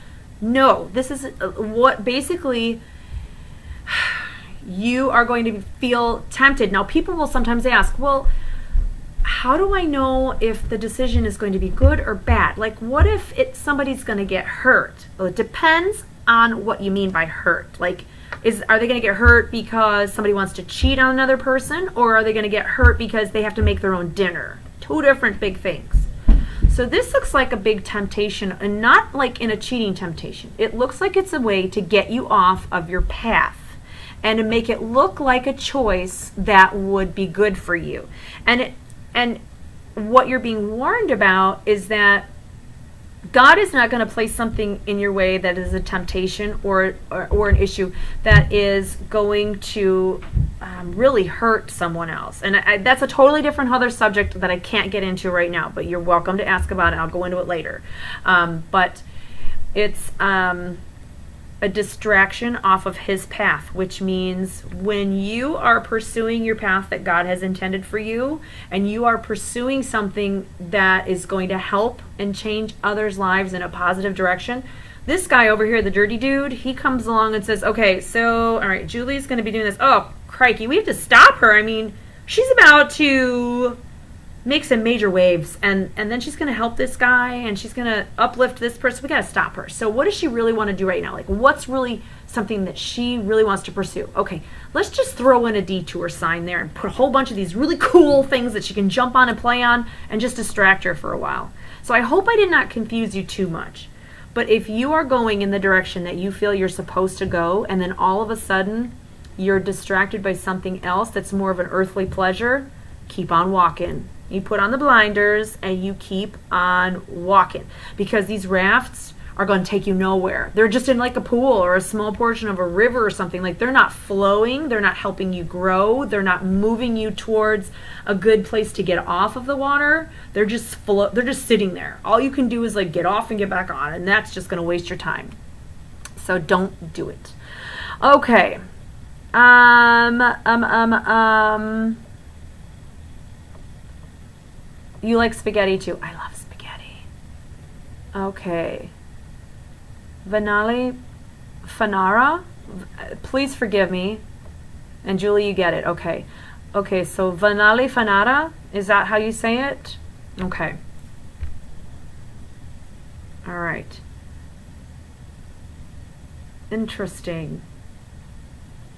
[SPEAKER 1] what basically you are going to feel tempted. Now, people will sometimes ask, well, how do I know if the decision is going to be good or bad? Like, what if somebody's going to get hurt? Well, it depends on what you mean by hurt. Like, are they going to get hurt because somebody wants to cheat on another person, or are they going to get hurt because they have to make their own dinner? Two different big things. So this looks like a big temptation, and not like in a cheating temptation. It looks like it's a way to get you off of your path and to make it look like a choice that would be good for you. And what you're being warned about is that God is not going to place something in your way that is a temptation or an issue that is going to really hurt someone else. And that's a totally different other subject that I can't get into right now, but you're welcome to ask about it. I'll go into it later. But it's a distraction off of his path, which means when you are pursuing your path that God has intended for you, and you are pursuing something that is going to help and change others' lives in a positive direction, this guy over here, the dirty dude, he comes along and says, okay, so, all right, Julie's going to be doing this. Oh, crikey, we have to stop her. I mean, she's about to make some major waves, and then she's going to help this guy, and she's going to uplift this person. We got to stop her. So what does she really want to do right now? Like, what's really something that she really wants to pursue? Okay, let's just throw in a detour sign there and put a whole bunch of these really cool things that she can jump on and play on and just distract her for a while. So I hope I did not confuse you too much. But if you are going in the direction that you feel you're supposed to go, and then all of a sudden you're distracted by something else that's more of an earthly pleasure, keep on walking. You put on the blinders and you keep on walking, because these rafts are going to take you nowhere. They're just in like a pool or a small portion of a river or something. Like, they're not flowing, they're not helping you grow, they're not moving you towards a good place to get off of the water. They're just sitting there. All you can do is like get off and get back on, and that's just going to waste your time. So don't do it. Okay. You like spaghetti too. I love spaghetti. Okay. Vanali Fanara? Please forgive me. And Julie, you get it. Okay. Okay, so Vanali Fanara, is that how you say it? Okay. All right. Interesting.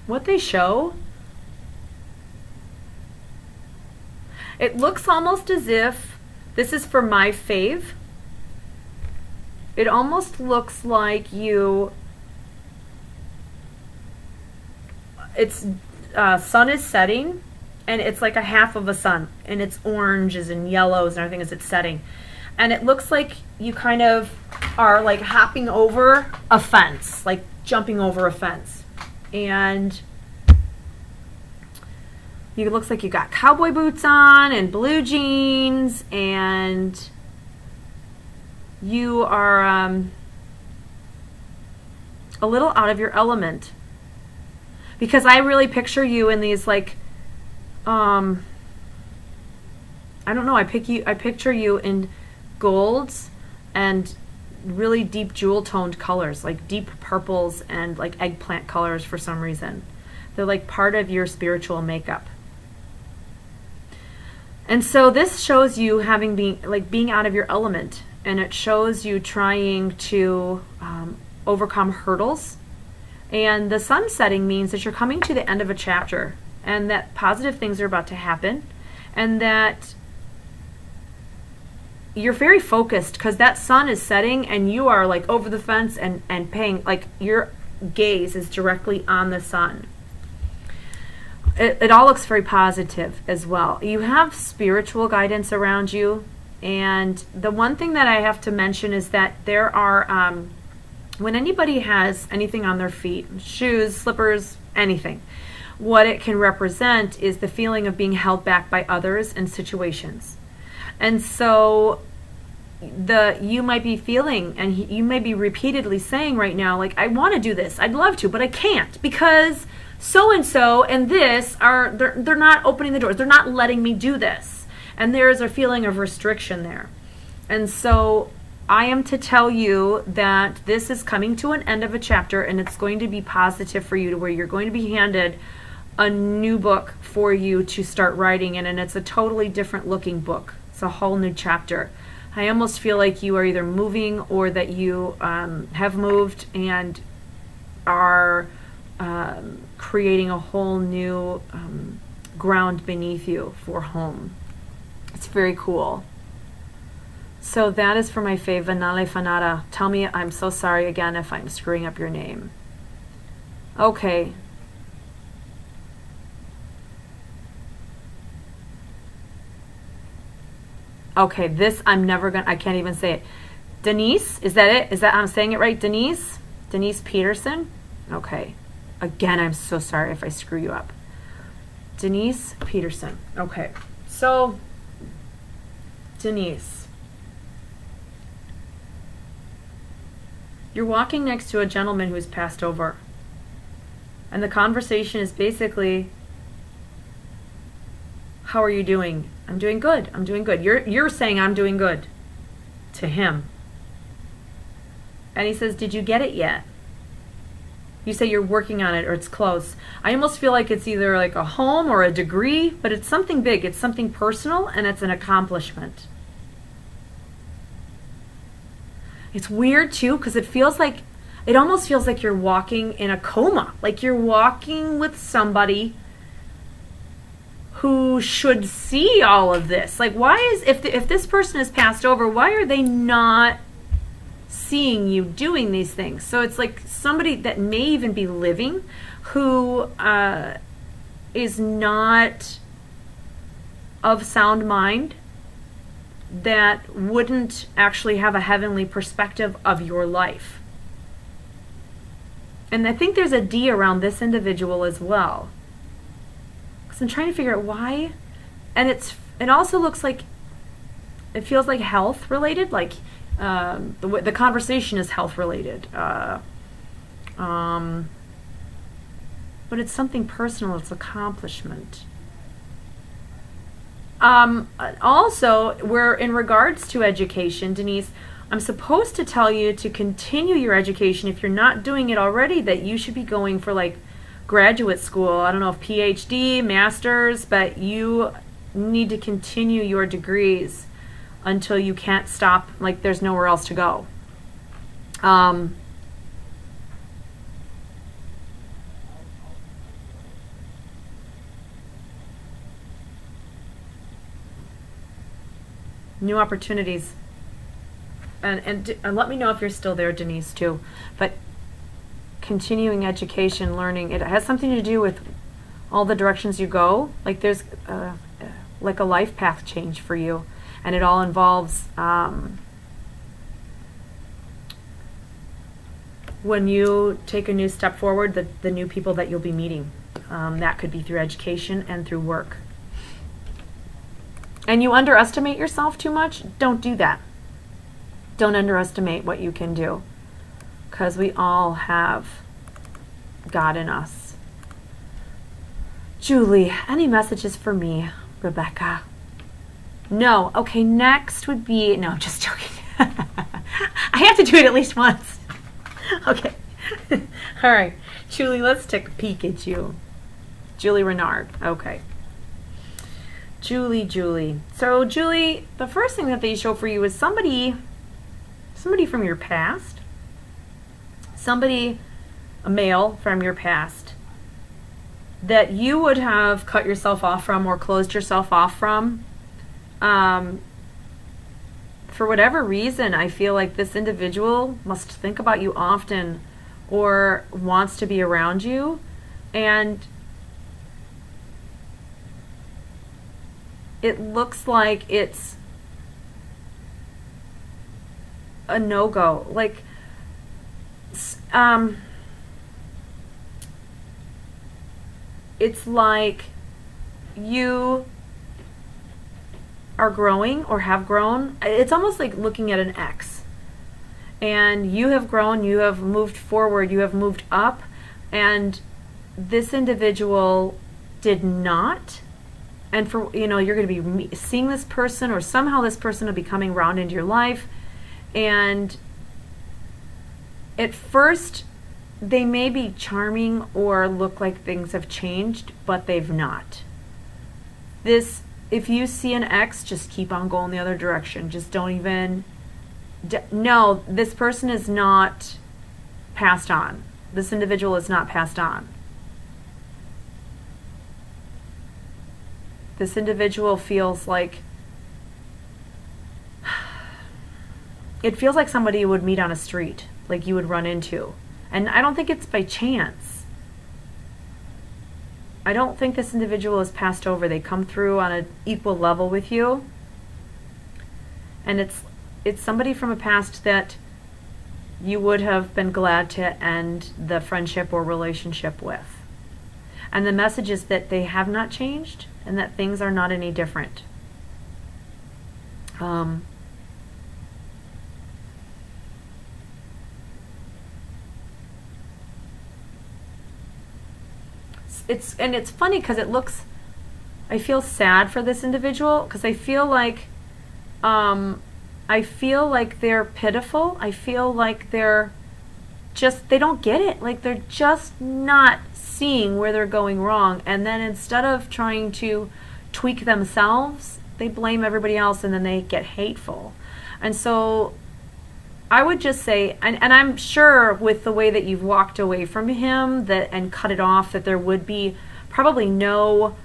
[SPEAKER 1] What they show? It looks almost as if this is for my fave. It almost looks like it's sun is setting, and it's like a half of a sun, and it's oranges and yellows and everything as it's setting. And it looks like you kind of are like hopping over a fence, like jumping over a fence. And it looks like you got cowboy boots on and blue jeans, and you are a little out of your element, because I really picture you in these like I don't know, I picture you in golds and really deep jewel toned colors, like deep purples and like eggplant colors for some reason. They're like part of your spiritual makeup. And so this shows you being out of your element, and it shows you trying to overcome hurdles. And the sun setting means that you're coming to the end of a chapter, and that positive things are about to happen, and that you're very focused, because that sun is setting and you are like over the fence and paying, like your gaze is directly on the sun. It all looks very positive as well. You have spiritual guidance around you. And the one thing that I have to mention is that there are, when anybody has anything on their feet, shoes, slippers, anything, what it can represent is the feeling of being held back by others and situations. And so you might be feeling, and you may be repeatedly saying right now, like, I want to do this, I'd love to, but I can't, because so-and-so and this they're not opening the doors. They're not letting me do this. And there is a feeling of restriction there. And so I am to tell you that this is coming to an end of a chapter, and it's going to be positive for you, to where you're going to be handed a new book for you to start writing in, and it's a totally different looking book. It's a whole new chapter. I almost feel like you are either moving, or that you have moved and are creating a whole new ground beneath you for home. It's very cool. So that is for my fave, Vanale Fanata. Tell me, I'm so sorry again if I'm screwing up your name. Okay. Okay, this I'm never gonna, I can't even say it. Denise, is that it? Is that, I'm saying it right? Denise? Denise Peterson? Okay. Again, I'm so sorry if I screw you up. Denise Peterson. Okay. So, Denise, you're walking next to a gentleman who's passed over. And the conversation is basically, how are you doing? I'm doing good. I'm doing good. You're saying I'm doing good to him. And he says, did you get it yet? You say you're working on it, or it's close. I almost feel like it's either like a home or a degree, but it's something big. It's something personal, and it's an accomplishment. It's weird too, because it almost feels like you're walking in a coma. Like you're walking with somebody who should see all of this. Like, why is, if this person has passed over, why are they not seeing you doing these things? So it's like somebody that may even be living, who is not of sound mind, that wouldn't actually have a heavenly perspective of your life. And I think there's a D around this individual as well. Because I'm trying to figure out why. And it also looks like, it feels like health related, like the conversation is health related. But it's something personal, it's accomplishment. Also, we're in regards to education, Denise, I'm supposed to tell you to continue your education. If you're not doing it already, that you should be going for like graduate school. I don't know if PhD, master's, but you need to continue your degrees until you can't stop, like there's nowhere else to go. New opportunities. And let me know if you're still there, Denise, too. But continuing education, learning, it has something to do with all the directions you go. Like there's like a life path change for you. And it all involves when you take a new step forward, the new people that you'll be meeting. That could be through education and through work. And you underestimate yourself too much? Don't do that. Don't underestimate what you can do, because we all have God in us. Julie, any messages for me? Rebecca? No. Okay, next would be, no, I'm just joking. I have to do it at least once. Okay. All right. Julie, let's take a peek at you. Julie Renard. Okay. Julie. So, Julie, the first thing that they show for you is somebody from your past. Somebody, a male from your past, that you would have cut yourself off from or closed yourself off from. For whatever reason, I feel like this individual must think about you often or wants to be around you, and it looks like it's a no-go. Like, it's like you are growing or have grown. It's almost like looking at an X. And you have grown, you have moved forward, you have moved up, and this individual did not. And for, you know, you're going to be seeing this person, or somehow this person will be coming around into your life. And at first, they may be charming or look like things have changed, but they've not. This, if you see an X, just keep on going the other direction. Just don't even, no, this person is not passed on. This individual is not passed on. This individual feels like, it feels like somebody you would meet on a street, like you would run into. And I don't think it's by chance. I don't think this individual is passed over. They come through on an equal level with you. And it's somebody from a past that you would have been glad to end the friendship or relationship with. And the message is that they have not changed and that things are not any different. It's funny because it looks, I feel sad for this individual because I feel like they're pitiful. I feel like they're just, they don't get it. Like they're just not seeing where they're going wrong. And then instead of trying to tweak themselves, they blame everybody else and then they get hateful. And so I would just say, and I'm sure with the way that you've walked away from him and cut it off, that there would be probably no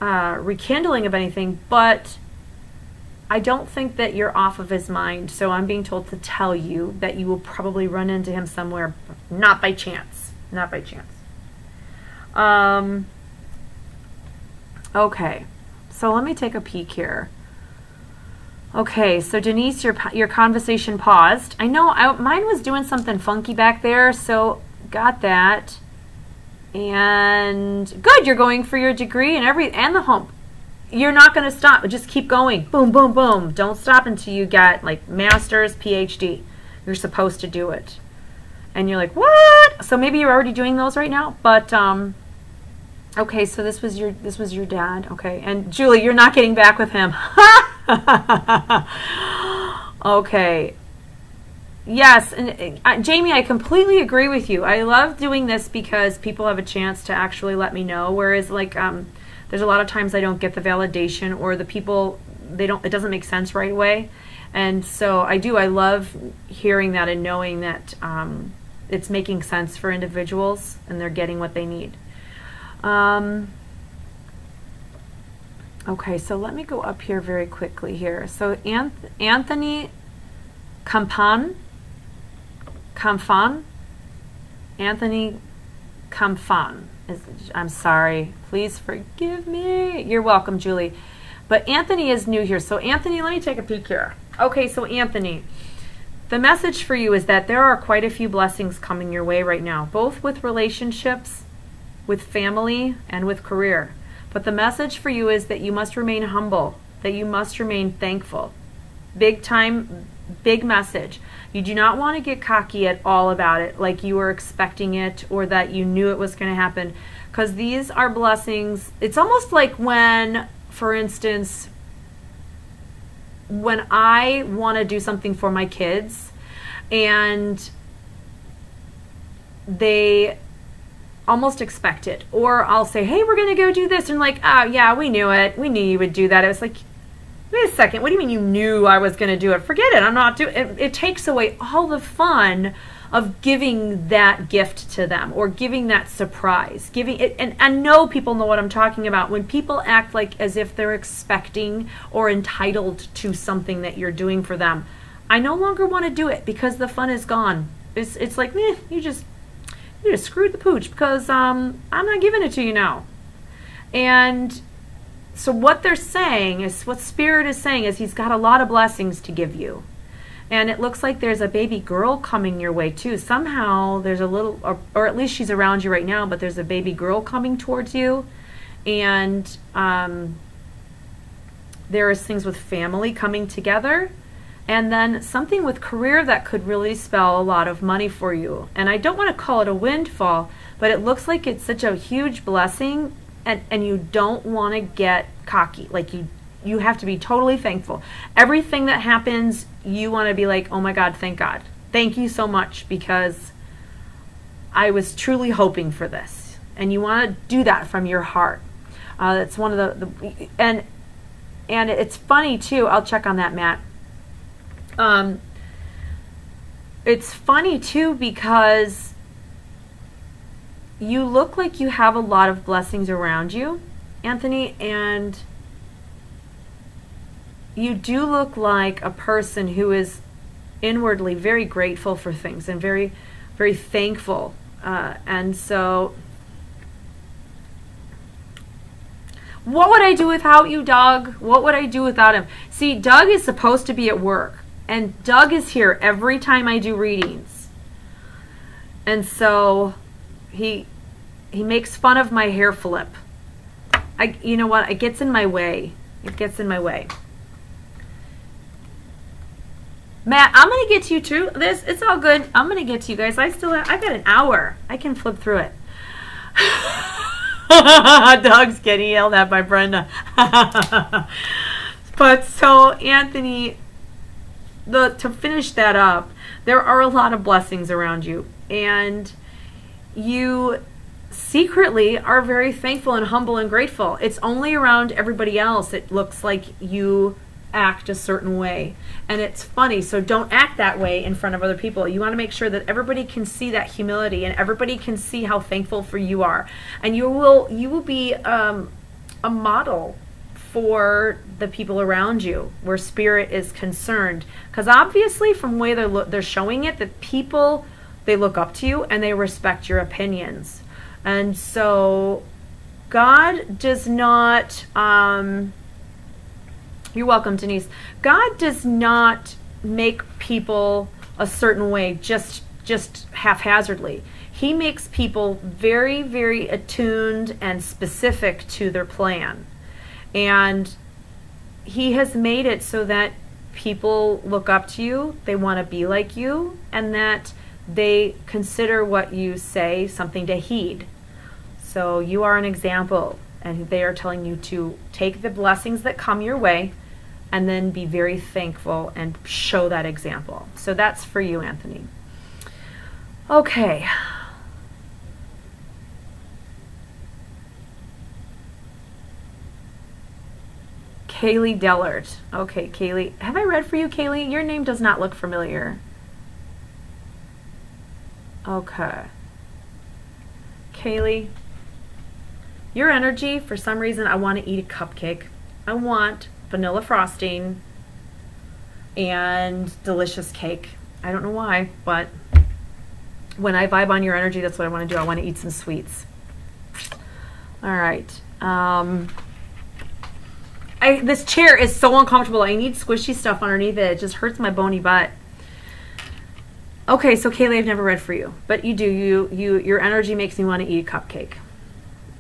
[SPEAKER 1] rekindling of anything, but I don't think that you're off of his mind. So I'm being told to tell you that you will probably run into him somewhere, not by chance. Not by chance. Okay, so let me take a peek here. Okay, so Denise, your conversation paused. I know mine was doing something funky back there, so got that. And good, you're going for your degree and the home. You're not going to stop. Just keep going. Boom, boom, boom. Don't stop until you get like master's, PhD. You're supposed to do it. And you're like, what? So maybe you're already doing those right now. But okay, so this was your dad. Okay, and Julie, you're not getting back with him. Okay. Yes, and Jamie, I completely agree with you. I love doing this because people have a chance to actually let me know. Whereas, like, there's a lot of times I don't get the validation, or the people, it doesn't make sense right away. And so I love hearing that and knowing that it's making sense for individuals and they're getting what they need. Okay, so let me go up here very quickly here. So Anthony Campan, Anthony Campan. I'm sorry. Please forgive me. You're welcome, Julie. But Anthony is new here. So Anthony, let me take a peek here. Okay, so Anthony, the message for you is that there are quite a few blessings coming your way right now, both with relationships, with family, and with career. But the message for you is that you must remain humble, that you must remain thankful. Big time, big message. You do not want to get cocky at all about it, like you were expecting it or that you knew it was going to happen, because these are blessings. It's almost like when, for instance, when I want to do something for my kids and they almost expect it, or I'll say, hey, we're going to go do this, and like, oh yeah, we knew it, we knew you would do that. It was like, wait a second, what do you mean you knew I was going to do it? Forget it, I'm not doing it. It takes away all the fun of giving that gift to them or giving that surprise, giving it. And I know people know what I'm talking about when people act like as if they're expecting or entitled to something that you're doing for them. I no longer want to do it because the fun is gone. It's like, you just screwed the pooch because I'm not giving it to you now. And so what they're saying is, what Spirit is saying is, he's got a lot of blessings to give you. And it looks like there's a baby girl coming your way too. Somehow there's a little, or at least she's around you right now, but there's a baby girl coming towards you. And there is things with family coming together. And then something with career that could really spell a lot of money for you. And I don't want to call it a windfall, but it looks like it's such a huge blessing, and you don't want to get cocky. Like you have to be totally thankful. Everything that happens, you want to be like, oh my God, thank God. Thank you so much, because I was truly hoping for this. And you want to do that from your heart. That's one of the and it's funny too. I'll check on that, Matt. It's funny too because you look like you have a lot of blessings around you, Anthony, and you do look like a person who is inwardly very grateful for things and very, very thankful. And so, what would I do without you, Doug? What would I do without him? See, Doug is supposed to be at work. And Doug is here every time I do readings. And so he makes fun of my hair flip. You know what? It gets in my way. It gets in my way. Matt, I'm going to get to you too. It's all good. I'm going to get to you guys. I've got an hour. I can flip through it. Doug's getting yelled at by Brenda. But so, Anthony, to finish that up, there are a lot of blessings around you, and you secretly are very thankful and humble and grateful. It's only around everybody else it looks like you act a certain way, and it's funny. So don't act that way in front of other people. You want to make sure that everybody can see that humility, and everybody can see how thankful for you are, and you will be a model for the people around you where Spirit is concerned, because obviously from the way they're showing it, that people, they look up to you and they respect your opinions. And so God does not You're welcome, Denise. God does not make people a certain way just haphazardly. He makes people very, very attuned and specific to their plan. And he has made it so that people look up to you, they want to be like you, and that they consider what you say something to heed. So you are an example, and they are telling you to take the blessings that come your way and then be very thankful and show that example. So that's for you, Anthony. Okay. Kaylee Dellert. Okay, Kaylee. Have I read for you, Kaylee? Your name does not look familiar. Okay. Kaylee, your energy, for some reason, I want to eat a cupcake. I want vanilla frosting and delicious cake. I don't know why, but when I vibe on your energy, that's what I want to do. I want to eat some sweets. All right. This chair is so uncomfortable. I need squishy stuff underneath it. It just hurts my bony butt. Okay, so Kaylee, I've never read for you, but you do. Your energy makes me want to eat a cupcake.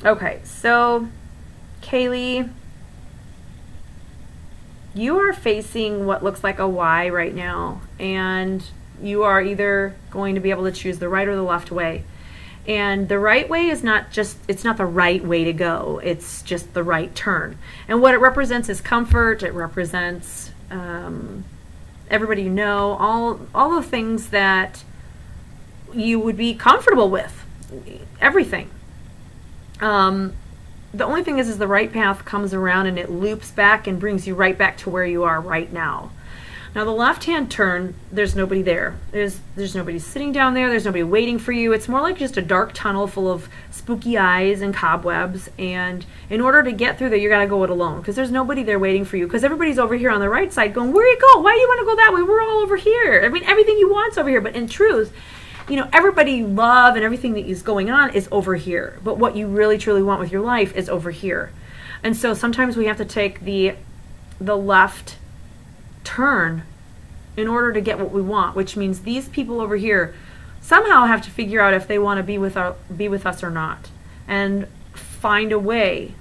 [SPEAKER 1] Okay, so Kaylee, you are facing what looks like a Y right now, and you are either going to be able to choose the right or the left way. And the right way is it's not the right way to go. It's just the right turn. And what it represents is comfort. It represents everybody you know, all the things that you would be comfortable with, everything. The only thing is the right path comes around and it loops back and brings you right back to where you are right now. Now the left-hand turn, there's nobody there. There's nobody sitting down there. There's nobody waiting for you. It's more like just a dark tunnel full of spooky eyes and cobwebs. And in order to get through there, you got to go it alone because there's nobody there waiting for you because everybody's over here on the right side going, where you go? Why do you want to go that way? We're all over here. I mean, everything you want's over here. But in truth, you know, everybody you love and everything that is going on is over here. But what you really, truly want with your life is over here. And so sometimes we have to take the left turn in order to get what we want, which means these people over here somehow have to figure out if they want to be with us or not, and find a way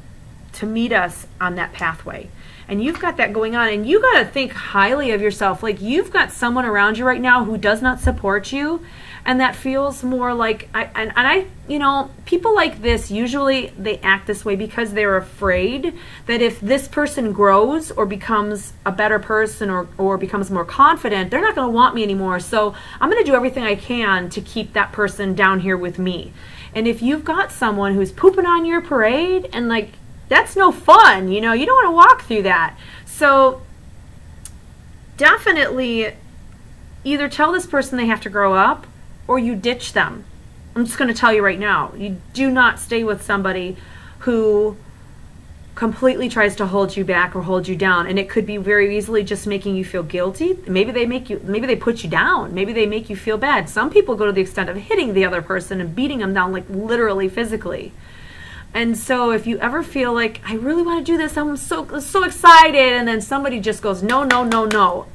[SPEAKER 1] to meet us on that pathway. And you've got that going on, and you got to think highly of yourself. Like you've got someone around you right now who does not support you, and that feels more like I you know, people like this usually they act this way because they're afraid that if this person grows or becomes a better person or becomes more confident, they're not going to want me anymore. So I'm going to do everything I can to keep that person down here with me. And if you've got someone who's pooping on your parade, and like that's no fun, you know, you don't want to walk through that. So definitely either tell this person they have to grow up or you ditch them. I'm just going to tell you right now, you do not stay with somebody who completely tries to hold you back or hold you down. And it could be very easily just making you feel guilty. Maybe they put you down. Maybe they make you feel bad. Some people go to the extent of hitting the other person and beating them down, like literally physically. And so if you ever feel like, I really want to do this, I'm so excited, and then somebody just goes, no, no, no, no.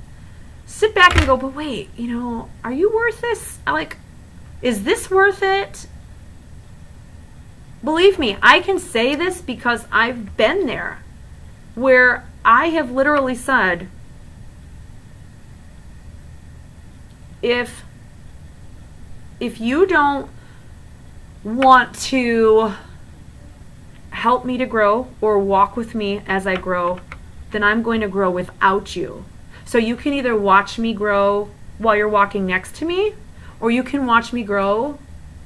[SPEAKER 1] Sit back and go, but wait, you know, are you worth this? Is this worth it? Believe me, I can say this because I've been there, where I have literally said, if you don't want to help me to grow or walk with me as I grow, then I'm going to grow without you. So you can either watch me grow while you're walking next to me, or you can watch me grow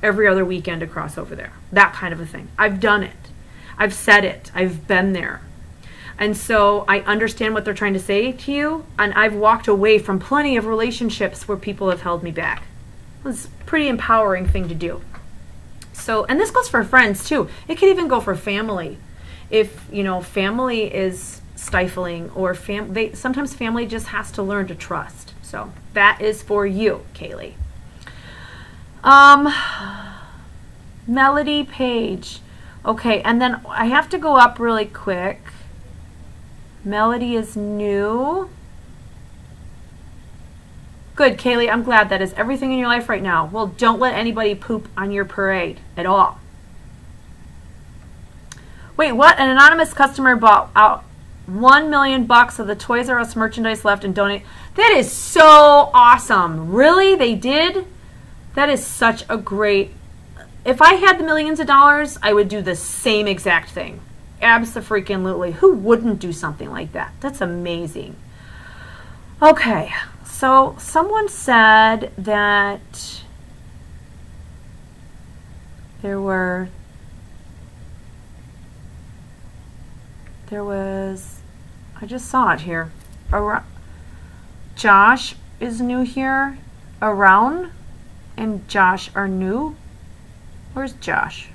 [SPEAKER 1] every other weekend across over there. That kind of a thing. I've done it. I've said it. I've been there. And so I understand what they're trying to say to you, and I've walked away from plenty of relationships where people have held me back. It's a pretty empowering thing to do. So, and this goes for friends too. It can even go for family. If, you know, family is stifling, or sometimes family just has to learn to trust. So that is for you, Kaylee. Melody Page. Okay, and then I have to go up really quick. Melody is new. Good, Kaylee. I'm glad that is everything in your life right now. Well, don't let anybody poop on your parade at all. Wait, what? An anonymous customer bought out $1 million of the Toys R Us merchandise left and donate. That is so awesome. Really? They did? That is such a great... If I had the millions of dollars, I would do the same exact thing. Abso-freaking-lutely. Who wouldn't do something like that? That's amazing. Okay, so someone said that there was, I just saw it here. Josh is new here. Around and Josh are new. Where's Josh?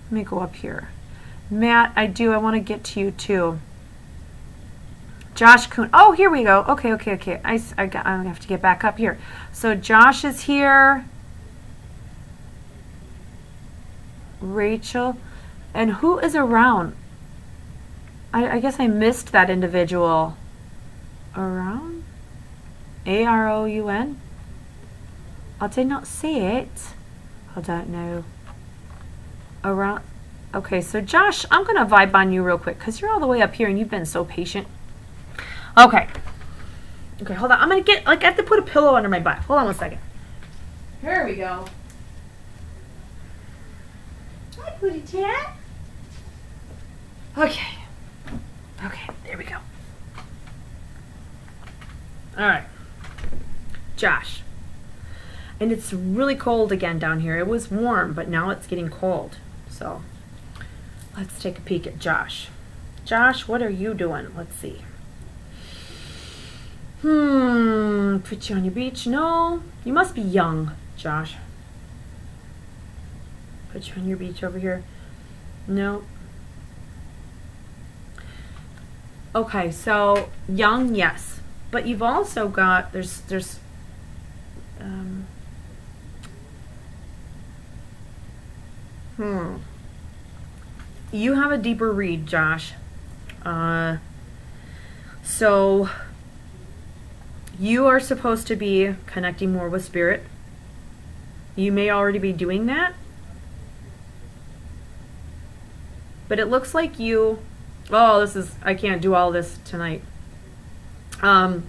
[SPEAKER 1] Let me go up here. Matt, I want to get to you too. Josh Kuhn. Oh, here we go. Okay. I have to get back up here. So Josh is here. Rachel. And who is around? I guess I missed that individual. Around? A-R-O-U-N? I did not see it. I don't know. Around. Okay, so Josh, I'm going to vibe on you real quick because you're all the way up here and you've been so patient. Okay. Okay, hold on. I'm going to get, I have to put a pillow under my butt. Hold on one second. Here we go. Hi, Pooty Tat. Okay. Okay, there we go. All right. Josh. And it's really cold again down here. It was warm, but now it's getting cold. So let's take a peek at Josh. Josh, what are you doing? Let's see. Put you on your beach. No, you must be young, Josh. Put you on your beach over here. No. Okay, so young, yes. But you've also got, you have a deeper read, Josh. So you are supposed to be connecting more with spirit. You may already be doing that. But it looks like you, I can't do all this tonight. When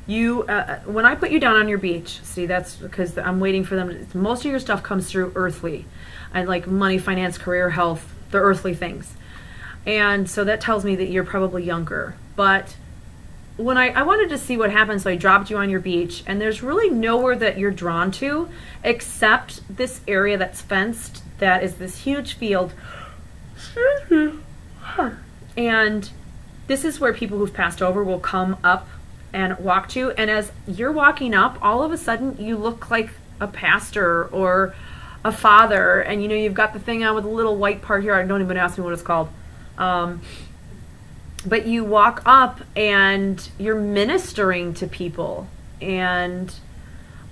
[SPEAKER 1] I put you down on your beach, see, that's because I'm waiting for them. Most of your stuff comes through earthly. I like money, finance, career, health, the earthly things. And so that tells me that you're probably younger. But when I wanted to see what happened, so I dropped you on your beach, and there's really nowhere that you're drawn to except this area that's fenced, that is this huge field. And this is where people who've passed over will come up and walk to. And as you're walking up, all of a sudden you look like a pastor or a father, and you've got the thing on with a little white part here. I don't even ask me what it's called. But you walk up and you're ministering to people. And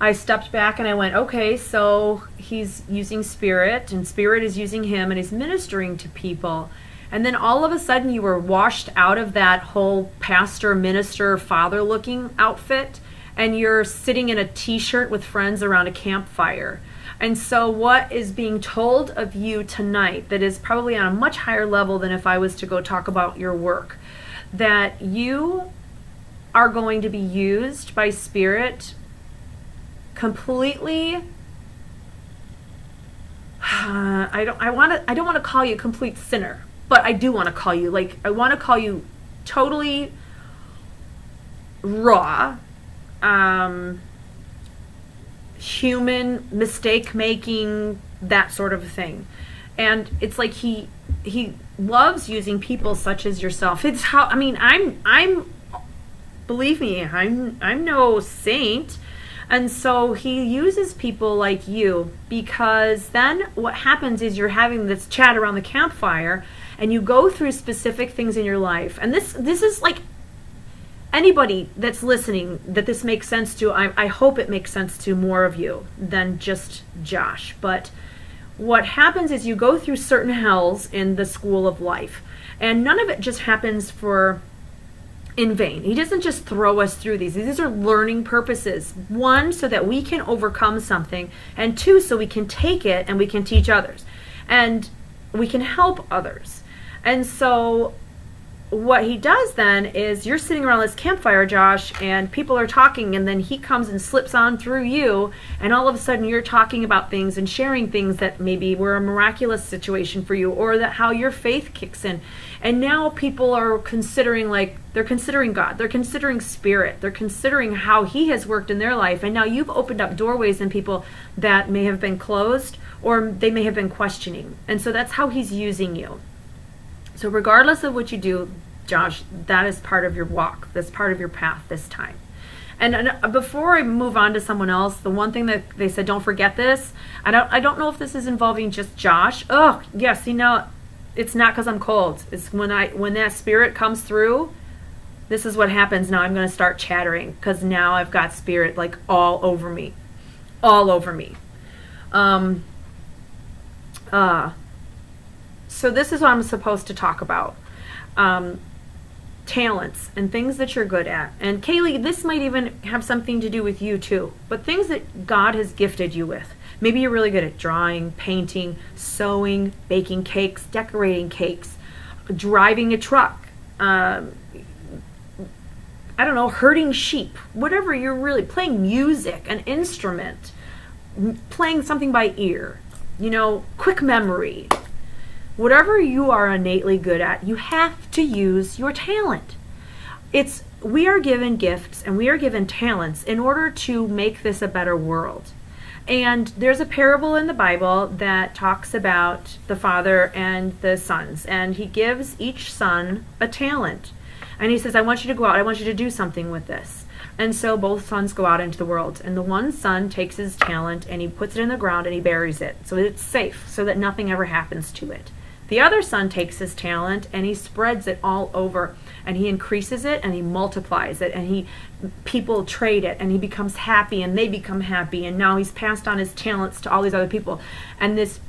[SPEAKER 1] I stepped back and I went, okay, so he's using spirit and spirit is using him and he's ministering to people. And then all of a sudden you were washed out of that whole pastor, minister, father looking outfit, and you're sitting in a t-shirt with friends around a campfire. And so what is being told of you tonight that is probably on a much higher level than if I was to go talk about your work, that you are going to be used by spirit completely. I don't want to call you a complete sinner, but I do want to call you, I want to call you totally raw, human, mistake making, that sort of thing. And it's like he loves using people such as yourself. It's how, I'm believe me, I'm no saint. And so he uses people like you, because then what happens is you're having this chat around the campfire and you go through specific things in your life. And this is like, anybody that's listening that this makes sense to, I hope it makes sense to more of you than just Josh. But what happens is you go through certain hells in the school of life, and none of it just happens for in vain. He doesn't just throw us through these. These are learning purposes. One, so that we can overcome something, and two, so we can take it and we can teach others and we can help others. And so what he does then is, you're sitting around this campfire, Josh, and people are talking, and then he comes and slips on through you, and all of a sudden you're talking about things and sharing things that maybe were a miraculous situation for you, or that how your faith kicks in. And now people are considering, like, they're considering God, they're considering spirit, they're considering how he has worked in their life, and now you've opened up doorways in people that may have been closed, or they may have been questioning. And so that's how he's using you. So regardless of what you do, Josh, that is part of your walk. That's part of your path this time. And before I move on to someone else, the one thing that they said, don't forget this. I don't know if this is involving just Josh. Oh, yes, you know, it's not because I'm cold. It's when that spirit comes through, this is what happens. Now I'm going to start chattering because now I've got spirit like all over me. All over me. So this is what I'm supposed to talk about. Talents and things that you're good at. And Kaylee, this might even have something to do with you too, but things that God has gifted you with. Maybe you're really good at drawing, painting, sewing, baking cakes, decorating cakes, driving a truck, I don't know, herding sheep, whatever you're really, playing music, an instrument, playing something by ear, you know, quick memory. Whatever you are innately good at, you have to use your talent. We are given gifts and we are given talents in order to make this a better world. And there's a parable in the Bible that talks about the father and the sons, and he gives each son a talent. And he says, I want you to go out, I want you to do something with this. And so both sons go out into the world, and the one son takes his talent and he puts it in the ground and he buries it so it's safe, so that nothing ever happens to it. The other son takes his talent and he spreads it all over, and he increases it and he multiplies it, and people trade it, and he becomes happy and they become happy, and now he's passed on his talents to all these other people, and this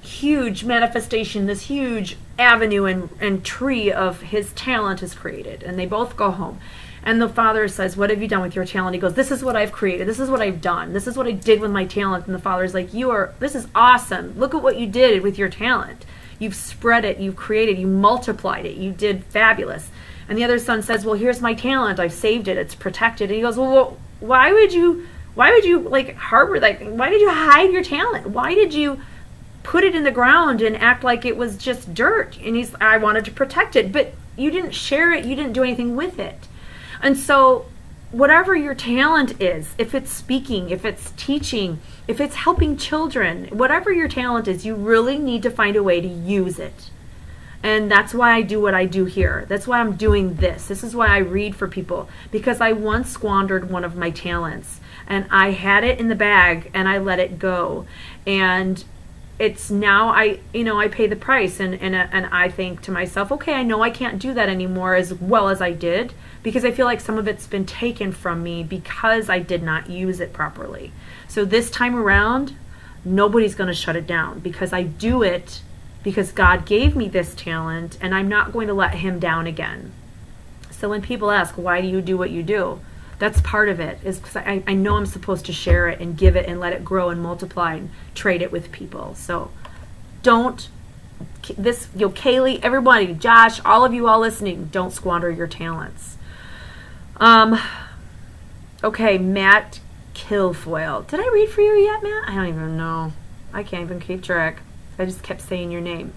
[SPEAKER 1] huge manifestation, this huge avenue and tree of his talent is created, and they both go home. And the father says, what have you done with your talent? He goes, this is what I've created. This is what I've done. This is what I did with my talent. And the father's like, this is awesome. Look at what you did with your talent. You've spread it, you've created, you multiplied it, you did fabulous. And the other son says, well, here's my talent, I've saved it, it's protected. And he goes, well, why would you like harbor, like, why did you hide your talent? Why did you put it in the ground and act like it was just dirt? And I wanted to protect it, but you didn't share it, you didn't do anything with it. And so whatever your talent is, if it's speaking, if it's teaching, if it's helping children, whatever your talent is, you really need to find a way to use it. And that's why I do what I do here. That's why I'm doing this. This is why I read for people, because I once squandered one of my talents, and I had it in the bag and I let it go. And it's now I pay the price, and I think to myself, okay, I know I can't do that anymore as well as I did, because I feel like some of it's been taken from me because I did not use it properly. So this time around, nobody's going to shut it down, because I do it because God gave me this talent, and I'm not going to let him down again. So when people ask, why do you do what you do? That's part of it, is because I know I'm supposed to share it and give it and let it grow and multiply and trade it with people. So Kaylee, everybody, Josh, all of you all listening, don't squander your talents. Okay, Matt Kilfoyle. Did I read for you yet, Matt? I don't even know. I can't even keep track. I just kept saying your name.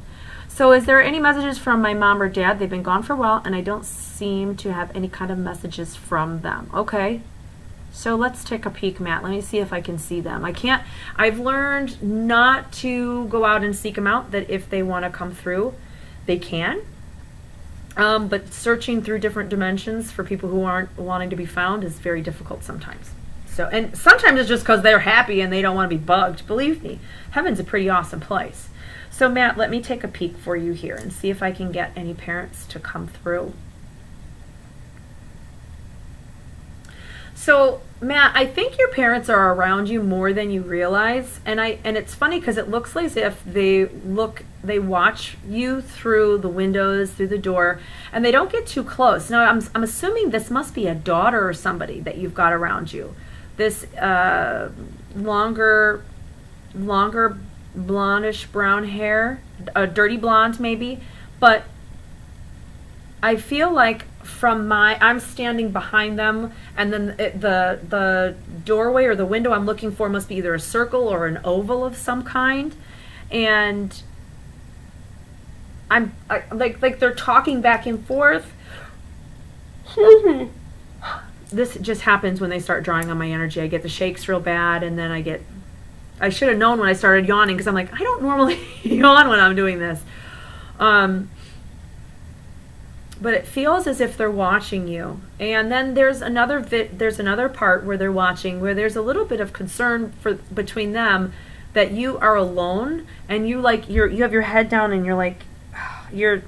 [SPEAKER 1] So is there any messages from my mom or dad? They've been gone for a while, and I don't seem to have any kind of messages from them. Okay. So let's take a peek, Matt. Let me see if I can see them. I've learned not to go out and seek them out, that if they want to come through, they can. But searching through different dimensions for people who aren't wanting to be found is very difficult sometimes. So, and sometimes it's just because they're happy and they don't want to be bugged. Believe me, heaven's a pretty awesome place. So Matt, let me take a peek for you here and see if I can get any parents to come through. So, Matt, I think your parents are around you more than you realize, and it's funny because it looks like as if they watch you through the windows, through the door, and they don't get too close. Now, I'm assuming this must be a daughter or somebody that you've got around you. This longer blondish brown hair, a dirty blonde maybe, but I feel like I'm standing behind them, and then the doorway or the window I'm looking for must be either a circle or an oval of some kind, and like they're talking back and forth. This just happens when they start drawing on my energy. I get the shakes real bad, and then I should have known when I started yawning, because I'm like, I don't normally yawn when I'm doing this. But it feels as if they're watching you. And then there's another part where they're watching, where there's a little bit of concern between them that you are alone, and you have your head down, and you're like, you're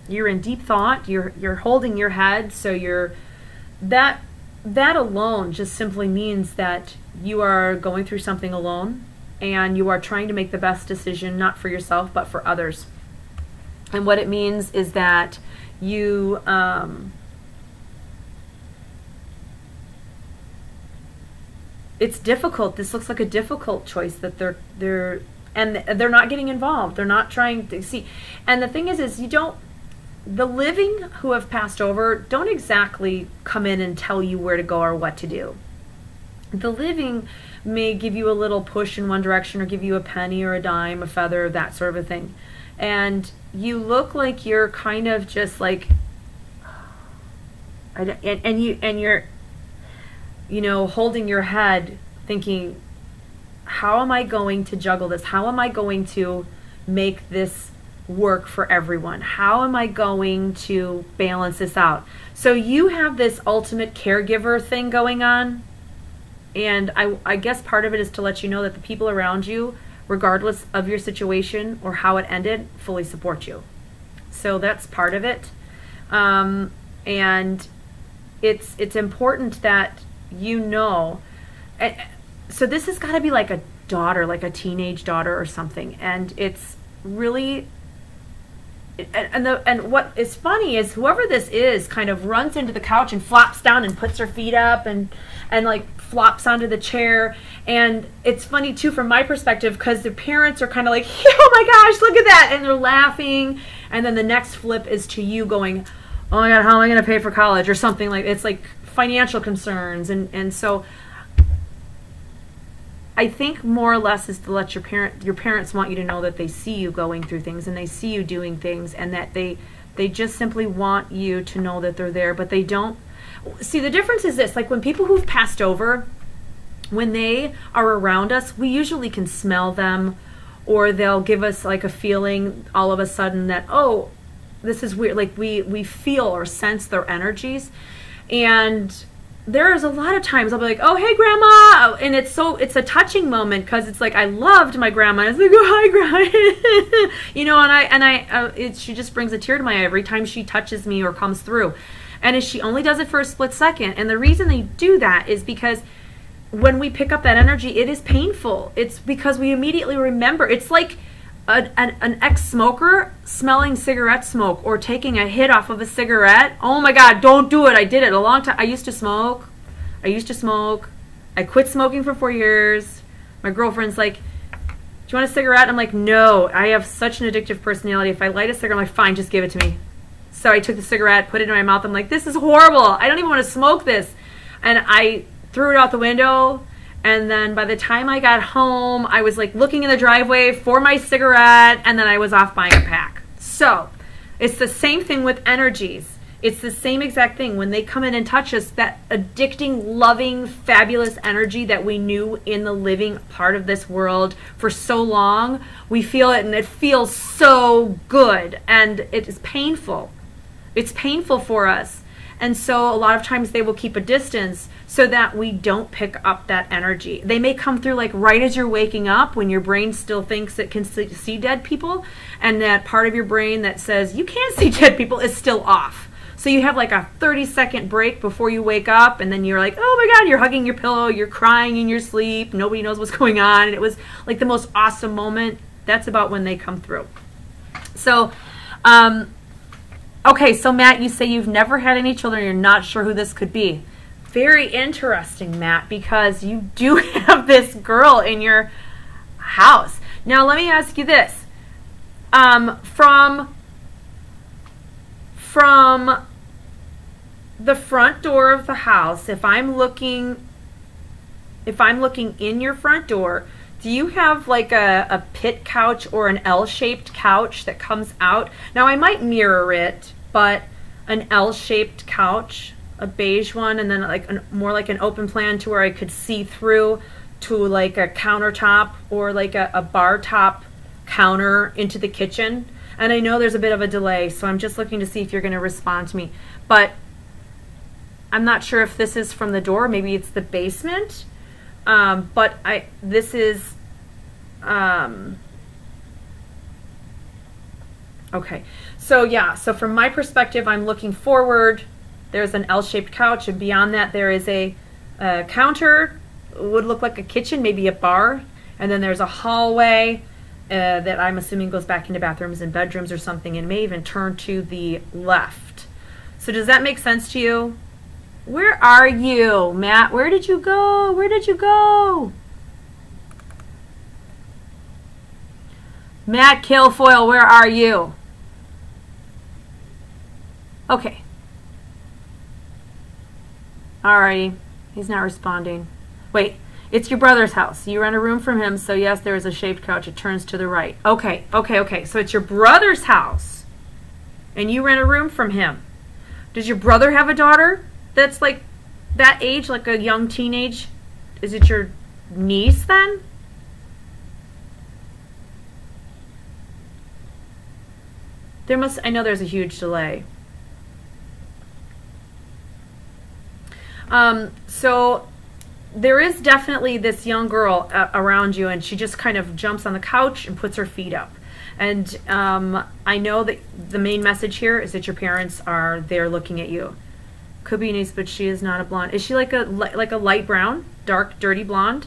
[SPEAKER 1] in deep thought. You're holding your head, so that alone just simply means that you are going through something alone, and you are trying to make the best decision, not for yourself but for others. And what it means is that you it's difficult. This looks like a difficult choice that they're not getting involved. They're not trying to see. And the thing is the living who have passed over don't exactly come in and tell you where to go or what to do. The living may give you a little push in one direction, or give you a penny or a dime, a feather, that sort of a thing. And you look like you're kind of just like, you're, holding your head thinking, how am I going to juggle this? How am I going to make this work for everyone? How am I going to balance this out? So you have this ultimate caregiver thing going on. And I guess part of it is to let you know that the people around you, regardless of your situation or how it ended, fully support you. So that's part of it. And it's important that so this has got to be like a daughter, like a teenage daughter or something. And it's really, and what is funny is whoever this is kind of runs into the couch and flops down and puts her feet up and like flops onto the chair. And it's funny too from my perspective, because the parents are kind of like, oh my gosh, look at that, and they're laughing. And then the next flip is to you going, oh my god, how am I going to pay for college, or something like, it's like financial concerns. And so I think more or less is to let your parents want you to know that they see you going through things, and they see you doing things, and that they just simply want you to know that they're there. But they don't see, the difference is this, like when people who've passed over, when they are around us, we usually can smell them, or they'll give us like a feeling all of a sudden that, oh, this is weird. Like we feel or sense their energies. And there's a lot of times I'll be like, oh, hey, grandma. And it's a touching moment, because it's like, I loved my grandma. It's like, oh, hi, grandma. She just brings a tear to my eye every time she touches me or comes through. And she only does it for a split second. And the reason they do that is because when we pick up that energy, it is painful. It's because we immediately remember. It's like an ex-smoker smelling cigarette smoke or taking a hit off of a cigarette. Oh my God, don't do it. I did it a long time. I used to smoke. I quit smoking for 4 years. My girlfriend's like, do you want a cigarette? I'm like, no, I have such an addictive personality. If I light a cigarette, I'm like, fine, just give it to me. So I took the cigarette, put it in my mouth. I'm like, this is horrible. I don't even want to smoke this. And I threw it out the window. And then by the time I got home, I was like looking in the driveway for my cigarette, and then I was off buying a pack. So it's the same thing with energies. It's the same exact thing. When they come in and touch us, that addicting, loving, fabulous energy that we knew in the living part of this world for so long, we feel it, and it feels so good, and it is painful. It's painful for us. And so a lot of times they will keep a distance so that we don't pick up that energy. They may come through like right as you're waking up, when your brain still thinks it can see dead people, and that part of your brain that says you can't see dead people is still off. So you have like a 30-second break before you wake up, and then you're like, oh my God, you're hugging your pillow, you're crying in your sleep, nobody knows what's going on. And it was like the most awesome moment. That's about when they come through. So, okay, so Matt, you say you've never had any children, you're not sure who this could be. Very interesting, Matt, because you do have this girl in your house. Now, let me ask you this. From the front door of the house, if I'm looking in your front door, do you have like a pit couch or an L-shaped couch that comes out? Now, I might mirror it, but an L-shaped couch, a beige one, and then like more like an open plan to where I could see through to like a countertop or like a bar top counter into the kitchen. And I know there's a bit of a delay, so I'm just looking to see if you're going to respond to me. But I'm not sure if this is from the door. Maybe it's the basement. But this is, okay. So yeah, so from my perspective, I'm looking forward. There's an L-shaped couch, and beyond that there is a counter. It would look like a kitchen, maybe a bar. And then there's a hallway that I'm assuming goes back into bathrooms and bedrooms or something, and may even turn to the left. So does that make sense to you? Where are you, Matt? Where did you go? Where did you go? Matt Kilfoyle, where are you? Okay. Alrighty. He's not responding. Wait, it's your brother's house. You rent a room from him, so yes, there is a shaped couch. It turns to the right. Okay. So it's your brother's house, and you rent a room from him. Does your brother have a daughter that's like that age, like a young teenage? Is it your niece then? I know there's a huge delay. So there is definitely this young girl around you, and she just kind of jumps on the couch and puts her feet up. And I know that the main message here is that your parents are there looking at you. Could be a niece, but she is not a blonde. Is she like a light brown, dark, dirty blonde?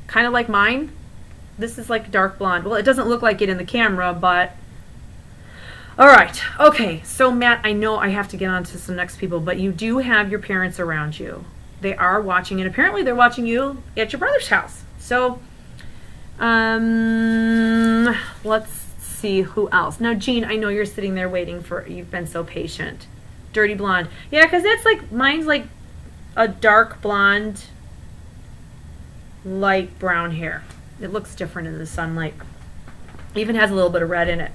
[SPEAKER 1] Kind of like mine? This is like dark blonde. Well, it doesn't look like it in the camera, but... All right. Okay. So, Matt, I know I have to get on to some next people, but you do have your parents around you. They are watching, and apparently they're watching you at your brother's house. So, let's see who else. Now, Jean, I know you're sitting there waiting for... You've been so patient. Dirty blonde. Yeah, because that's like... Mine's like a dark blonde, light brown hair. It looks different in the sunlight. Even has a little bit of red in it.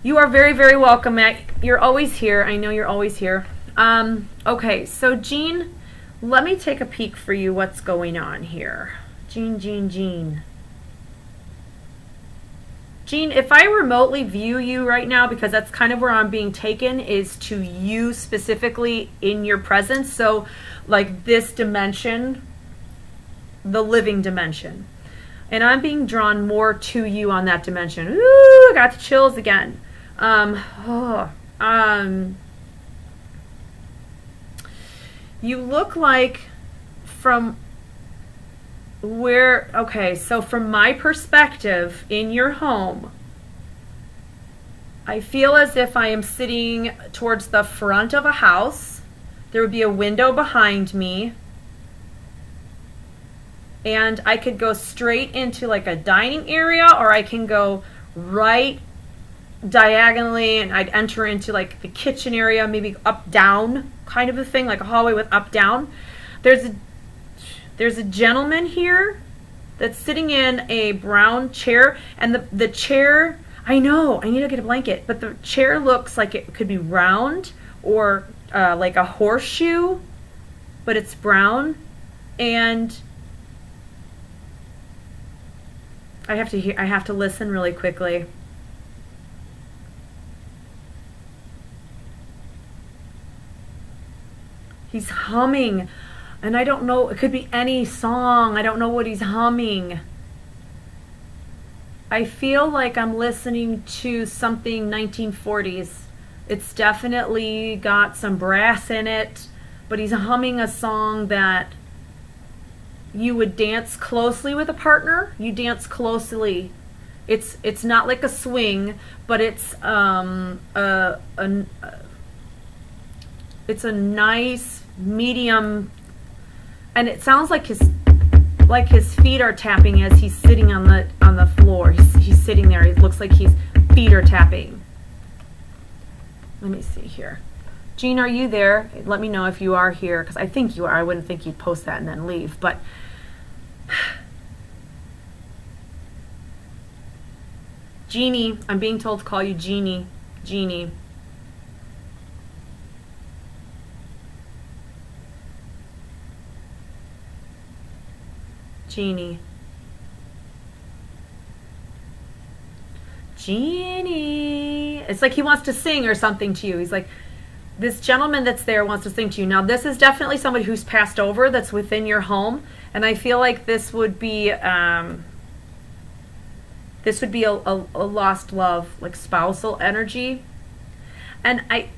[SPEAKER 1] You are very, very welcome, Matt. You're always here. I know you're always here. Okay, so Jean, let me take a peek for you what's going on here. Jean. Jean, if I remotely view you right now, because that's kind of where I'm being taken, is to you specifically in your presence. So like this dimension, the living dimension. And I'm being drawn more to you on that dimension. Ooh, I got the chills again. You look like from where, okay, so from my perspective in your home, I feel as if I am sitting towards the front of a house. There would be a window behind me, and I could go straight into like a dining area, or I can go right diagonally and I'd enter into like the kitchen area, maybe up down kind of a thing, like a hallway with up down. There's a gentleman here that's sitting in a brown chair, and the chair, I know I need to get a blanket, but the chair looks like it could be round or like a horseshoe, but it's brown. And I have to listen really quickly. He's humming, and I don't know, it could be any song. I don't know what he's humming. I feel like I'm listening to something 1940s. It's definitely got some brass in it, but he's humming a song that you would dance closely with a partner. You dance closely. It's not like a swing, but it's it's a nice medium, and it sounds like his feet are tapping as he's sitting on the floor. He's sitting there. It looks like his feet are tapping. Let me see here. Jean, are you there? Let me know if you are here, because I think you are. I wouldn't think you'd post that and then leave, but Jeannie, I'm being told to call you Jeannie. Jeannie. Jeannie. Jeannie. It's like he wants to sing or something to you. He's like, this gentleman that's there wants to sing to you. Now, this is definitely somebody who's passed over that's within your home, and I feel like this would be a lost love, like spousal energy. And I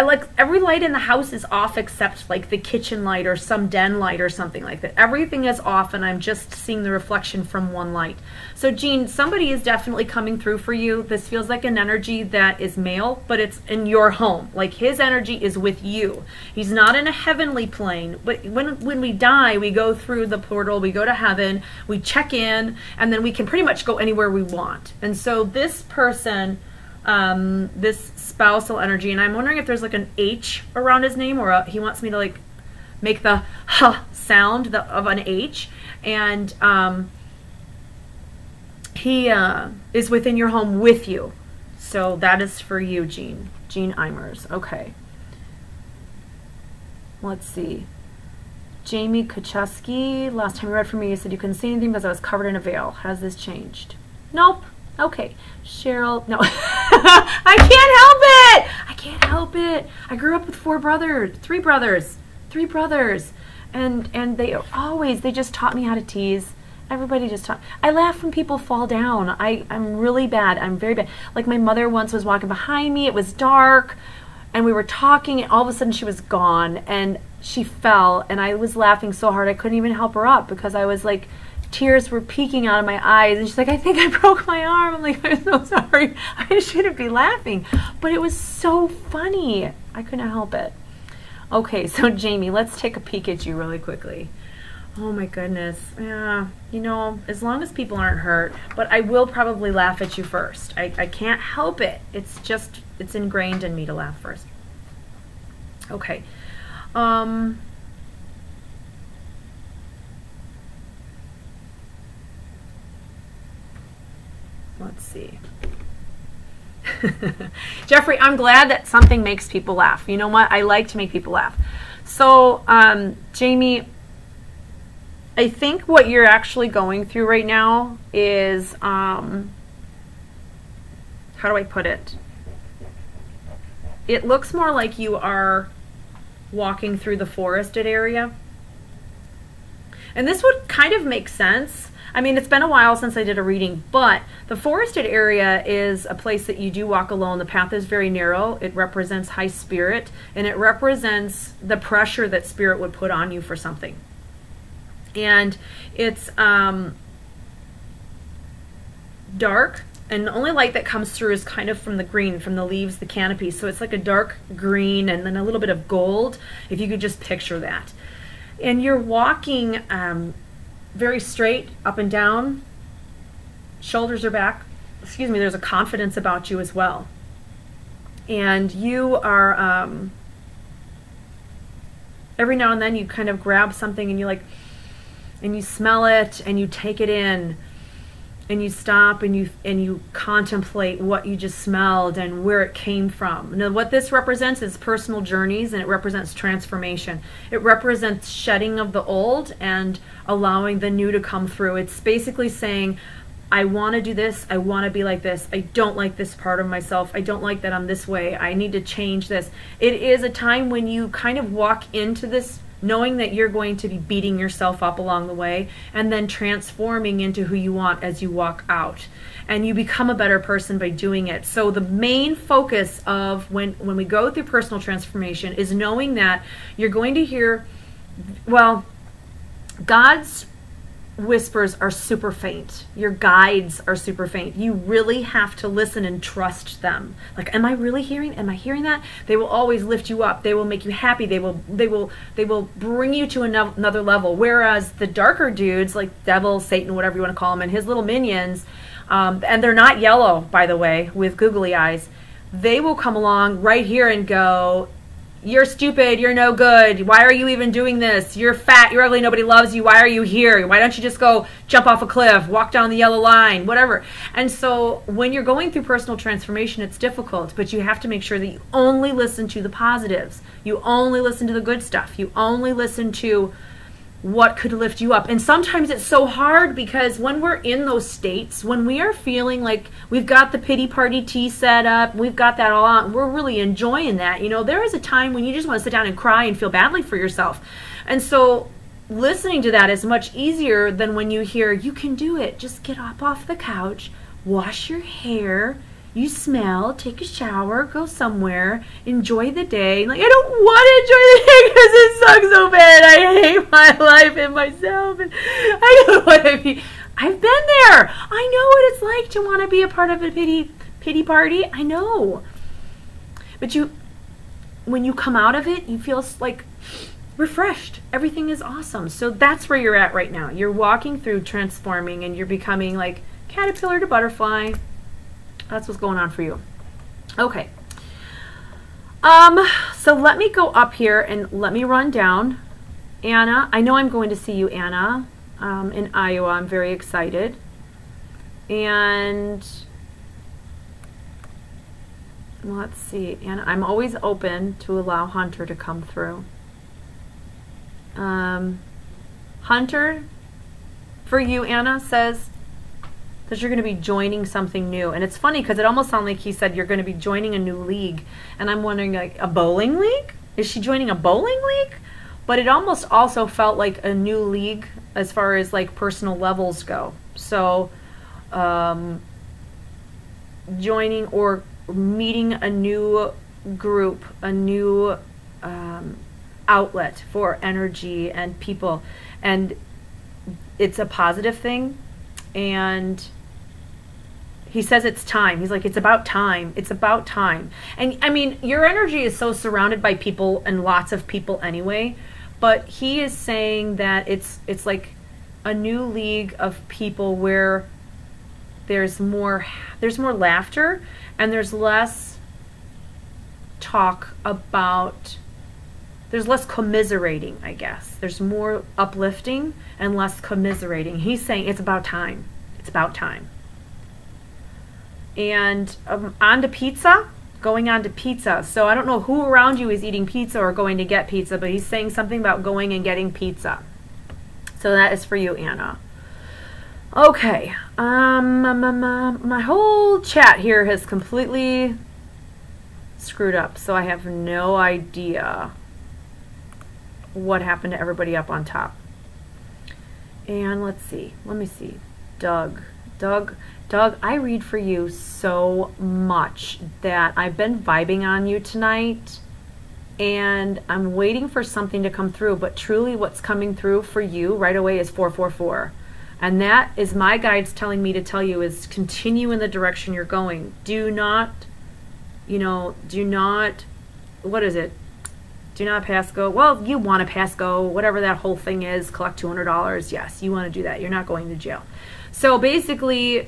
[SPEAKER 1] like every light in the house is off except like the kitchen light or some den light or something like that. Everything is off, and I'm just seeing the reflection from one light. So Jean, somebody is definitely coming through for you. This feels like an energy that is male, but it's in your home. Like his energy is with you. He's not in a heavenly plane, but when we die, we go through the portal, we go to heaven, we check in, and then we can pretty much go anywhere we want. And so this person, this spousal energy, and I'm wondering if there's like an H around his name, or he wants me to like make the huh sound of an H, and he is within your home with you. So that is for you, Jean Eimers. Okay, let's see. Jamie Kucheski, last time you read for me, you said you couldn't see anything because I was covered in a veil. Has this changed? Nope. Okay, Cheryl, no. I can't help it. I can't help it. I grew up with three brothers, and they just taught me how to tease. Everybody just taught. I laugh when people fall down. I'm really bad. I'm very bad. Like my mother once was walking behind me. It was dark, and we were talking, and all of a sudden she was gone, and she fell, and I was laughing so hard I couldn't even help her up because I was like, tears were peeking out of my eyes, and she's like, I think I broke my arm. I'm like, I'm so sorry. I shouldn't be laughing. But it was so funny. I couldn't help it. Okay, so Jamie, let's take a peek at you really quickly. Oh my goodness. Yeah, you know, as long as people aren't hurt, but I will probably laugh at you first. I can't help it. It's ingrained in me to laugh first. Okay. Let's see. Jeffrey, I'm glad that something makes people laugh. You know what? I like to make people laugh. So, Jamie, I think what you're actually going through right now is, how do I put it? It looks more like you are walking through the forested area. And this would kind of make sense. I mean, it's been a while since I did a reading, but the forested area is a place that you do walk alone. The path is very narrow. It represents high spirit, and it represents the pressure that spirit would put on you for something. And it's dark, and the only light that comes through is kind of from the green, from the leaves, the canopy. So it's like a dark green and then a little bit of gold, if you could just picture that. And you're walking very straight, up and down, shoulders are back. Excuse me, there's a confidence about you as well. And you are, every now and then you kind of grab something and you smell it and you take it in, and you stop and you contemplate what you just smelled and where it came from. Now, what this represents is personal journeys, and it represents transformation. It represents shedding of the old and allowing the new to come through. It's basically saying, I want to do this. I want to be like this. I don't like this part of myself. I don't like that I'm this way. I need to change this. It is a time when you kind of walk into this knowing that you're going to be beating yourself up along the way and then transforming into who you want as you walk out. And you become a better person by doing it. So the main focus of when we go through personal transformation is knowing that you're going to hear, well, God's whispers are super faint. Your guides are super faint. You really have to listen and trust them. Like, am I hearing that? They will always lift you up. They will make you happy. They will bring you to another level. Whereas the darker dudes, like devil, Satan, whatever you want to call them, and his little minions, and they're not yellow, by the way, with googly eyes, they will come along right here and go, you're stupid, you're no good, why are you even doing this? You're fat, you're ugly, nobody loves you, why are you here? Why don't you just go jump off a cliff, walk down the yellow line, whatever. And so when you're going through personal transformation, it's difficult, but you have to make sure that you only listen to the positives. You only listen to the good stuff. You only listen to what could lift you up. And sometimes it's so hard because when we're in those states, when we are feeling like we've got the pity party tea set up, we've got that all on, we're really enjoying that. You know, there is a time when you just want to sit down and cry and feel badly for yourself. And so listening to that is much easier than when you hear, you can do it. Just get up off the couch, wash your hair, you smell, take a shower, go somewhere, enjoy the day. Like, I don't want to enjoy the day because it sucks so bad. I hate my life and myself. And I don't want to be. I've been there. I know what it's like to want to be a part of a pity party. I know. But when you come out of it, you feel like refreshed. Everything is awesome. So that's where you're at right now. You're walking through transforming and you're becoming like caterpillar to butterfly. That's what's going on for you. Okay. So let me go up here and let me run down. Anna, I know I'm going to see you, Anna, in Iowa. I'm very excited. And let's see, Anna, I'm always open to allow Hunter to come through. Hunter, for you, Anna, says that you're going to be joining something new. And it's funny because it almost sounded like he said you're going to be joining a new league. And I'm wondering, like, a bowling league? Is she joining a bowling league? But it almost also felt like a new league as far as like personal levels go. So joining or meeting a new group, a new outlet for energy and people. And it's a positive thing. And he says it's time. He's like, it's about time. It's about time. And I mean, your energy is so surrounded by people and lots of people anyway. But he is saying that it's like a new league of people where there's more laughter and there's less talk about, there's less commiserating, I guess. There's more uplifting and less commiserating. He's saying it's about time. It's about time. And on to pizza, going on to pizza. So I don't know who around you is eating pizza or going to get pizza, but he's saying something about going and getting pizza. So that is for you, Anna. Okay. My whole chat here has completely screwed up, so I have no idea what happened to everybody up on top. And let's see. Let me see. Doug, I read for you so much that I've been vibing on you tonight, and I'm waiting for something to come through, but truly what's coming through for you right away is 444. And that is my guides telling me to tell you is continue in the direction you're going. Do not, what is it? Do not pass go. Well, you want to pass go, whatever that whole thing is, collect $200. Yes, you want to do that. You're not going to jail. So basically,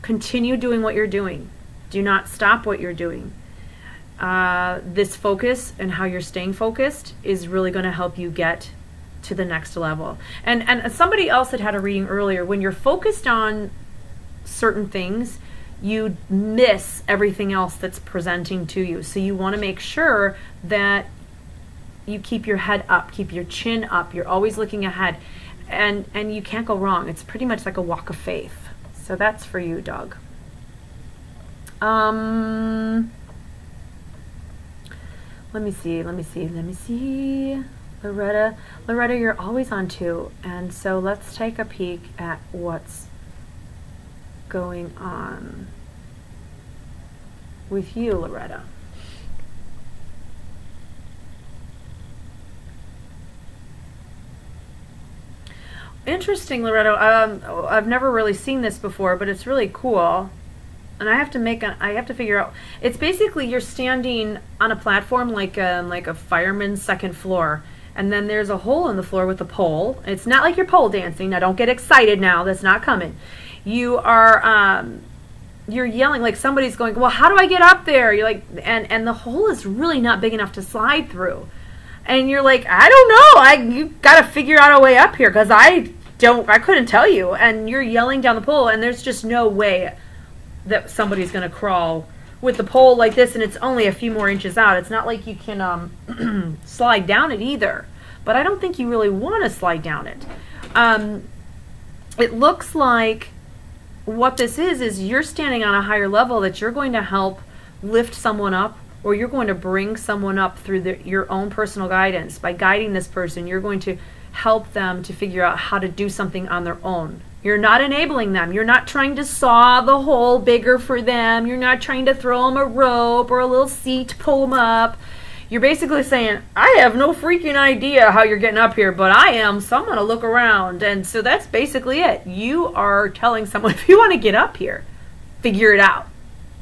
[SPEAKER 1] continue doing what you're doing. Do not stop what you're doing. This focus and how you're staying focused is really going to help you get to the next level. And somebody else had a reading earlier. When you're focused on certain things, you miss everything else that's presenting to you. So you want to make sure that you keep your head up, keep your chin up. You're always looking ahead. And you can't go wrong. It's pretty much like a walk of faith. So that's for you, Doug. Let me see. Loretta, you're always on 2. And so let's take a peek at what's going on with you, Loretta. Interesting, Loretta. I've never really seen this before, but it's really cool. And I have to figure out. It's basically you're standing on a platform like a fireman's second floor, and then there's a hole in the floor with a pole. It's not like you're pole dancing. Now, don't get excited now. That's not coming. You are you're yelling like somebody's going, well, how do I get up there? You're like, and the hole is really not big enough to slide through. And you're like, I don't know. You got to figure out a way up here because I couldn't tell you. And you're yelling down the pole, and there's just no way that somebody's going to crawl with the pole like this, and it's only a few more inches out. It's not like you can slide down it either. But I don't think you really want to slide down it. It looks like what this is you're standing on a higher level that you're going to help lift someone up, or you're going to bring someone up through your own personal guidance. By guiding this person, you're going to help them to figure out how to do something on their own. You're not enabling them. You're not trying to saw the hole bigger for them. You're not trying to throw them a rope or a little seat to pull them up. You're basically saying, I have no freaking idea how you're getting up here, but I am, so I'm going to look around. And so that's basically it. You are telling someone, if you want to get up here, figure it out.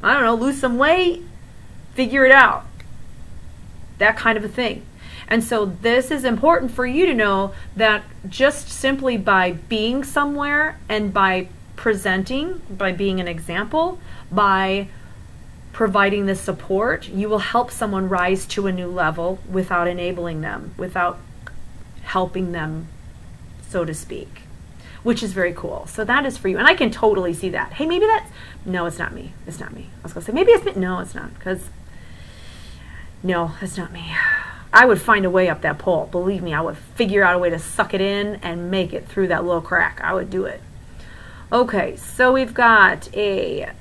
[SPEAKER 1] I don't know, lose some weight, figure it out. That kind of a thing. And so this is important for you to know that just simply by being somewhere and by presenting, by being an example, by providing the support, you will help someone rise to a new level without enabling them, without helping them, so to speak, which is very cool. So that is for you. And I can totally see that. Hey, maybe that's, no, it's not me. It's not me. I was going to say, maybe it's me. No, it's not. Because, no, it's not me. I would find a way up that pole. Believe me, I would figure out a way to suck it in and make it through that little crack. I would do it. Okay, so we've got a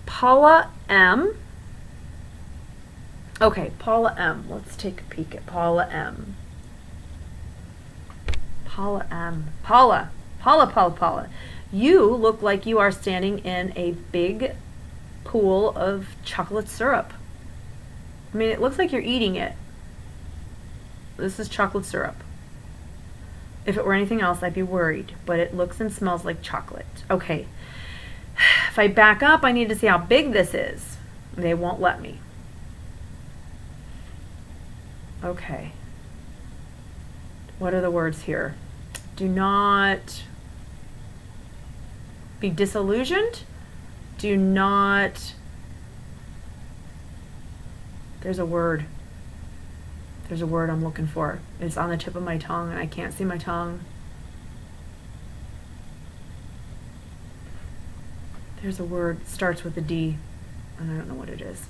[SPEAKER 1] Paula M. Okay, Paula M. Let's take a peek at Paula M. Paula M. Paula. You look like you are standing in a big pool of chocolate syrup. I mean, it looks like you're eating it. This is chocolate syrup. If it were anything else, I'd be worried, but it looks and smells like chocolate. Okay. If I back up, I need to see how big this is. They won't let me. Okay. What are the words here? Do not be disillusioned. Do not... There's a word. There's a word I'm looking for. It's on the tip of my tongue, and I can't see my tongue. There's a word, starts with a D, and I don't know what it is.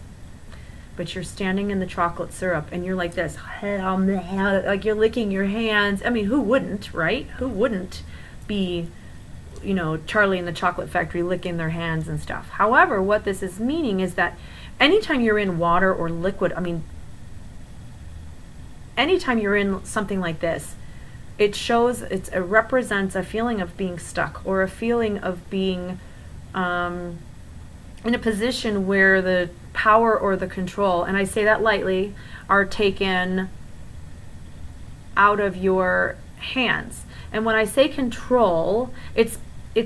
[SPEAKER 1] But you're standing in the chocolate syrup, and you're like this, like you're licking your hands. I mean, who wouldn't, right? Who wouldn't be, you know, Charlie in the Chocolate Factory licking their hands and stuff? However, what this is meaning is that anytime you're in water or liquid, I mean, anytime you're in something like this, it shows, it represents a feeling of being stuck, or a feeling of being in a position where the power or the control, and I say that lightly, are taken out of your hands. And when I say control, it's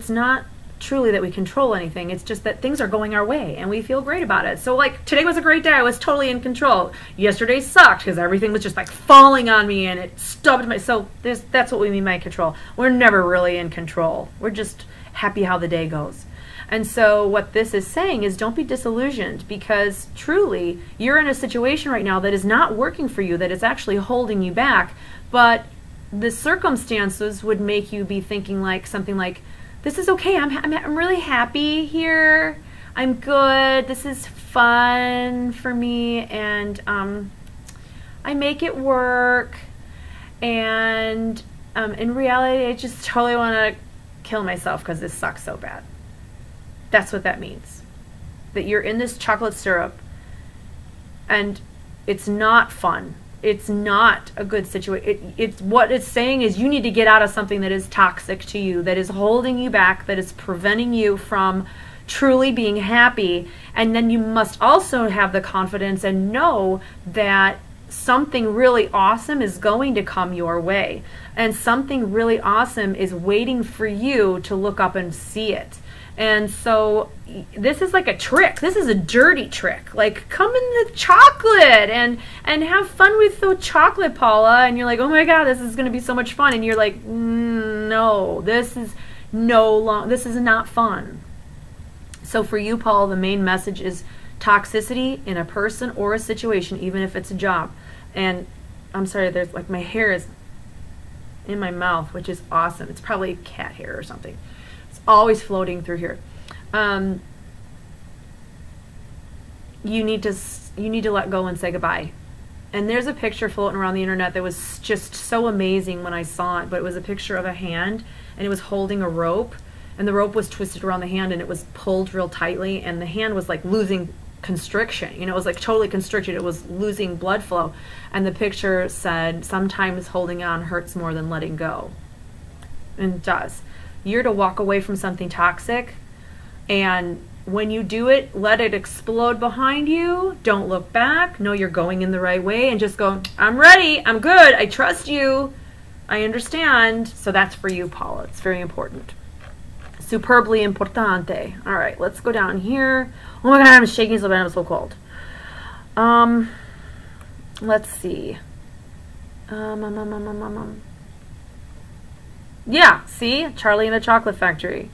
[SPEAKER 1] not truly that we control anything. It's just that things are going our way and we feel great about it. So like today was a great day. I was totally in control. Yesterday sucked because everything was just like falling on me and it stubbed my, so that's what we mean by control. We're never really in control. We're just happy how the day goes. And so what this is saying is don't be disillusioned, because truly you're in a situation right now that is not working for you, that is actually holding you back. But the circumstances would make you be thinking like something like, this is okay, I'm really happy here, I'm good, this is fun for me, and I make it work, and in reality I just totally want to kill myself because this sucks so bad. That's what that means. That you're in this chocolate syrup and it's not fun. it's not a good situation. It's what it's saying is you need to get out of something that is toxic to you, that is holding you back, that is preventing you from truly being happy. And then you must also have the confidence and know that something really awesome is going to come your way. And something really awesome is waiting for you to look up and see it. And so this is like a trick. This is a dirty trick. Like, come in the chocolate and have fun with the chocolate, Paula. And you're like, oh my God, this is going to be so much fun. And you're like, no, this is this is not fun. So for you, Paula, the main message is toxicity in a person or a situation, even if it's a job. And I'm sorry, there's like my hair is in my mouth, which is awesome. It's probably cat hair or something. Always floating through here. You need to let go and say goodbye. And there's a picture floating around the internet that was just so amazing when I saw it, but it was a picture of a hand and it was holding a rope, and the rope was twisted around the hand and it was pulled real tightly, and the hand was like losing constriction. You know, it was like totally constricted. It was losing blood flow. And the picture said, sometimes holding on hurts more than letting go. And it does. You're to walk away from something toxic, and when you do it, let it explode behind you. Don't look back. Know you're going in the right way, and just go, I'm ready, I'm good, I trust you, I understand. So that's for you, Paula. It's very important. Superbly importante. All right, let's go down here. Oh my God, I'm shaking so bad, I'm so cold. Let's see. Yeah, see? Charlie in the Chocolate Factory.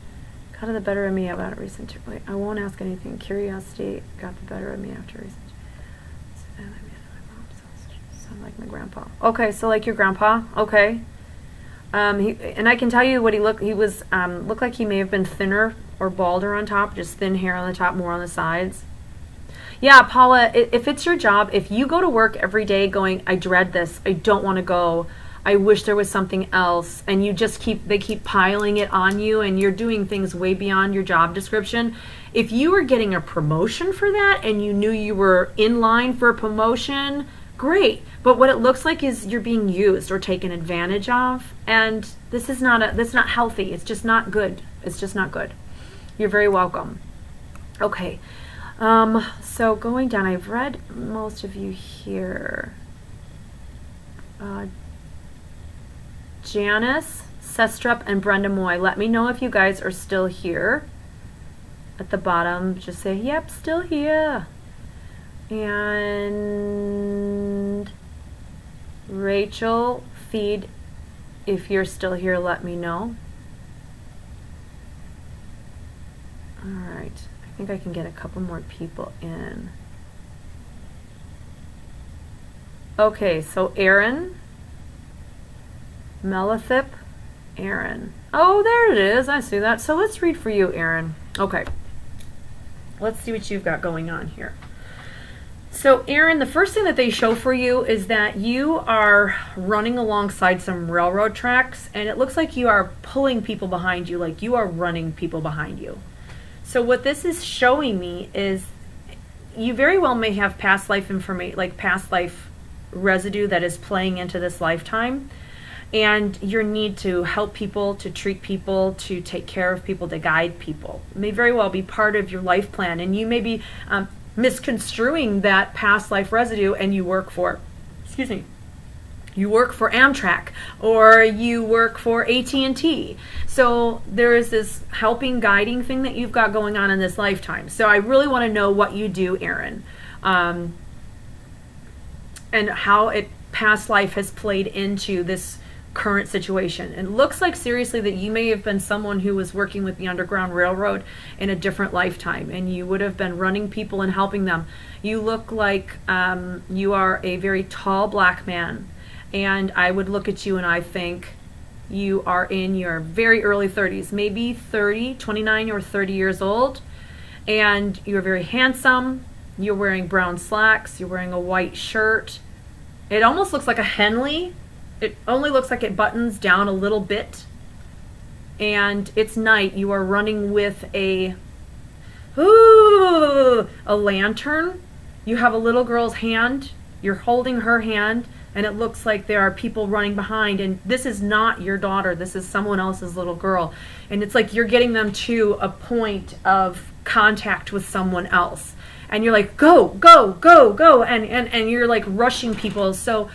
[SPEAKER 1] Got the better of me about recent... Wait, I won't ask anything. Curiosity got the better of me after recent... Sound like my grandpa. Okay, so like your grandpa. Okay. And I can tell you what he looked... He was... looked like he may have been thinner or balder on top. Just thin hair on the top, more on the sides. Yeah, Paula, if it's your job, if you go to work every day going, I dread this, I don't want to go... I wish there was something else, and you just they keep piling it on you, and you're doing things way beyond your job description. If you were getting a promotion for that and you knew you were in line for a promotion, great. But what it looks like is you're being used or taken advantage of, and this is that's not healthy. It's just not good. It's just not good. You're very welcome. Okay. So going down, I've read most of you here. Janice, Sestrup, and Brenda Moy. Let me know if you guys are still here. At the bottom, just say, yep, still here. And Rachel, Feed, if you're still here, let me know. All right, I think I can get a couple more people in. Okay, so Aaron, Melithip, Aaron. Oh, there it is. I see that. So let's read for you, Aaron. Okay. Let's see what you've got going on here. So, Aaron, the first thing that they show for you is that you are running alongside some railroad tracks, and it looks like you are pulling people behind you, like you are running people behind you. So what this is showing me is you very well may have past life information, like past life residue that is playing into this lifetime. And your need to help people, to treat people, to take care of people, to guide people may very well be part of your life plan. And you may be misconstruing that past life residue, and you work for, excuse me, you work for Amtrak, or you work for AT&T. So there is this helping, guiding thing that you've got going on in this lifetime. So I really want to know what you do, Aaron, and how past life has played into this current situation. It looks like seriously that you may have been someone who was working with the Underground Railroad in a different lifetime, and you would have been running people and helping them. You look like you are a very tall black man, and I would look at you and I think you are in your very early 30s, maybe 30, 29 or 30 years old, and you're very handsome. You're wearing brown slacks, you're wearing a white shirt. It almost looks like a Henley. It only looks like it buttons down a little bit. And it's night. You are running with a lantern. You have a little girl's hand. You're holding her hand. and it looks like there are people running behind, and this is not your daughter, this is someone else's little girl, and it's like you're getting them to a point of contact with someone else, and you're like, go, go, go, go, and you're like rushing people. So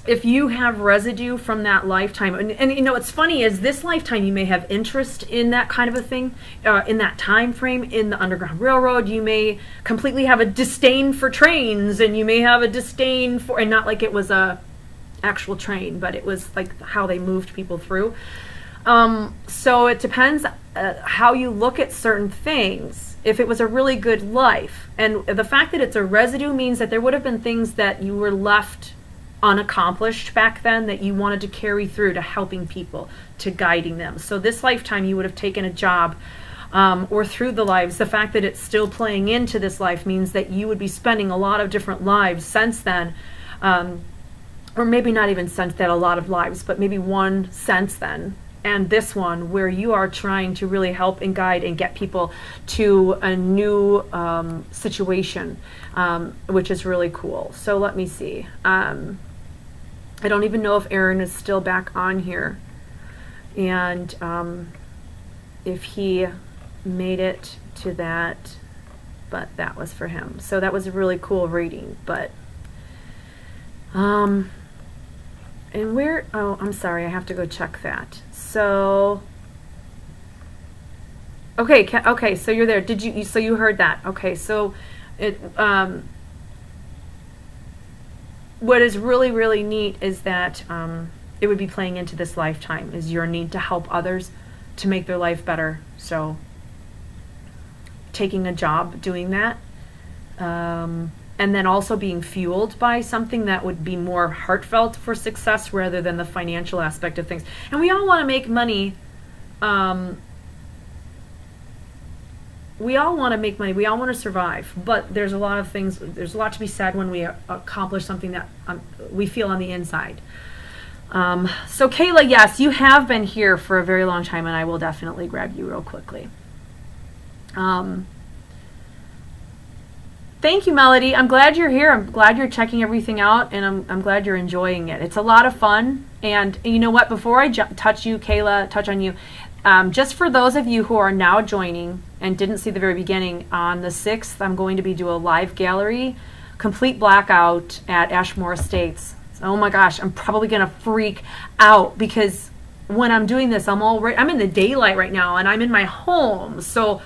[SPEAKER 1] if you have residue from that lifetime, and you know what's funny is this lifetime you may have interest in that kind of a thing, in that time frame, in the Underground Railroad. You may completely have a disdain for trains, and you may have a disdain for, and not like it was a actual train, but it was like how they moved people through. So it depends how you look at certain things. If it was a really good life, and the fact that it's a residue means that there would have been things that you were left unaccomplished back then that you wanted to carry through to helping people, to guiding them. So this lifetime you would have taken a job, or through the lives, the fact that it's still playing into this life means that you would be spending a lot of different lives since then, or maybe not even since that, a lot of lives, but maybe one since then, and this one where you are trying to really help and guide and get people to a new situation, which is really cool. So let me see. I don't even know if Aaron is still back on here, and if he made it to that, but that was for him. So that was a really cool reading. But and where, oh, I'm sorry, I have to go check that. So okay, okay, so you're there. Did you, so you heard that? Okay, so it what is really, really neat is that it would be playing into this lifetime, is your need to help others to make their life better. So taking a job doing that, and then also being fueled by something that would be more heartfelt for success rather than the financial aspect of things. And we all want to make money. We all want to make money. We all want to survive. But there's a lot of things, there's a lot to be said when we accomplish something that we feel on the inside. So Kayla, yes, you have been here for a very long time, and I will definitely grab you real quickly. Thank you, Melody. I'm glad you're here. I'm glad you're checking everything out, and I'm glad you're enjoying it. It's a lot of fun. And you know what? Before I touch you, Kayla, touch on you, just for those of you who are now joining and didn't see the very beginning, on the 6th, I'm going to be doing a live gallery, complete blackout at Ashmore Estates. So, oh my gosh, I'm probably going to freak out because when I'm doing this, I'm in the daylight right now, and I'm in my home. So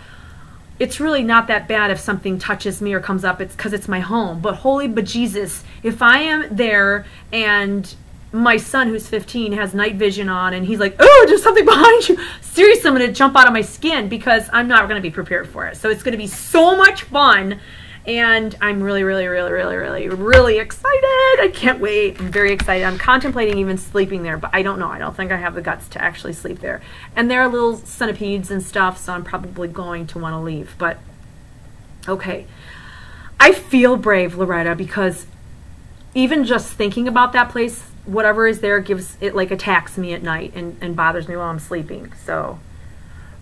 [SPEAKER 1] it's really not that bad if something touches me or comes up. It's because it's my home. But holy bejesus, if I am there and my son, who's 15, has night vision on, and he's like, oh, there's something behind you. Seriously, I'm going to jump out of my skin because I'm not going to be prepared for it. So it's going to be so much fun, and I'm really, really, really, really, really, really excited. I can't wait. I'm very excited. I'm contemplating even sleeping there, but I don't know. I don't think I have the guts to actually sleep there. And there are little centipedes and stuff, so I'm probably going to want to leave. But, okay. I feel brave, Loretta, because even just thinking about that place, whatever is there, gives it, like, attacks me at night and bothers me while I'm sleeping. So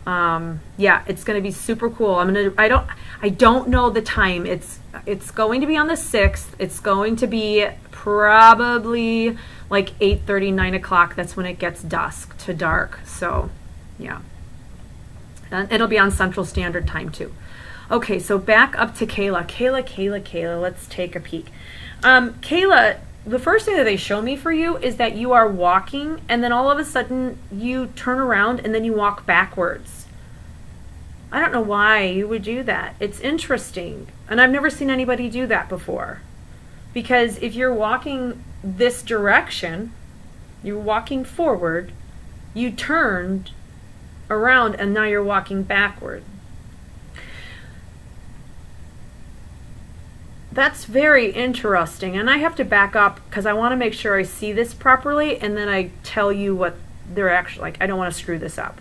[SPEAKER 1] yeah, it's going to be super cool. I don't know the time. It's going to be on the 6th. It's going to be probably like 8:30, 9 o'clock. That's when it gets dusk to dark. So yeah, and it'll be on Central Standard Time too. Okay, so back up to Kayla. Kayla, let's take a peek. Kayla, the first thing that they show me for you is that you are walking, and then all of a sudden you turn around and then you walk backwards. I don't know why you would do that. It's interesting, and I've never seen anybody do that before. Because if you're walking this direction, you're walking forward, you turned around, and now you're walking backward. That's very interesting, and I have to back up because I want to make sure I see this properly, and then I tell you what they're actually like. I don't want to screw this up.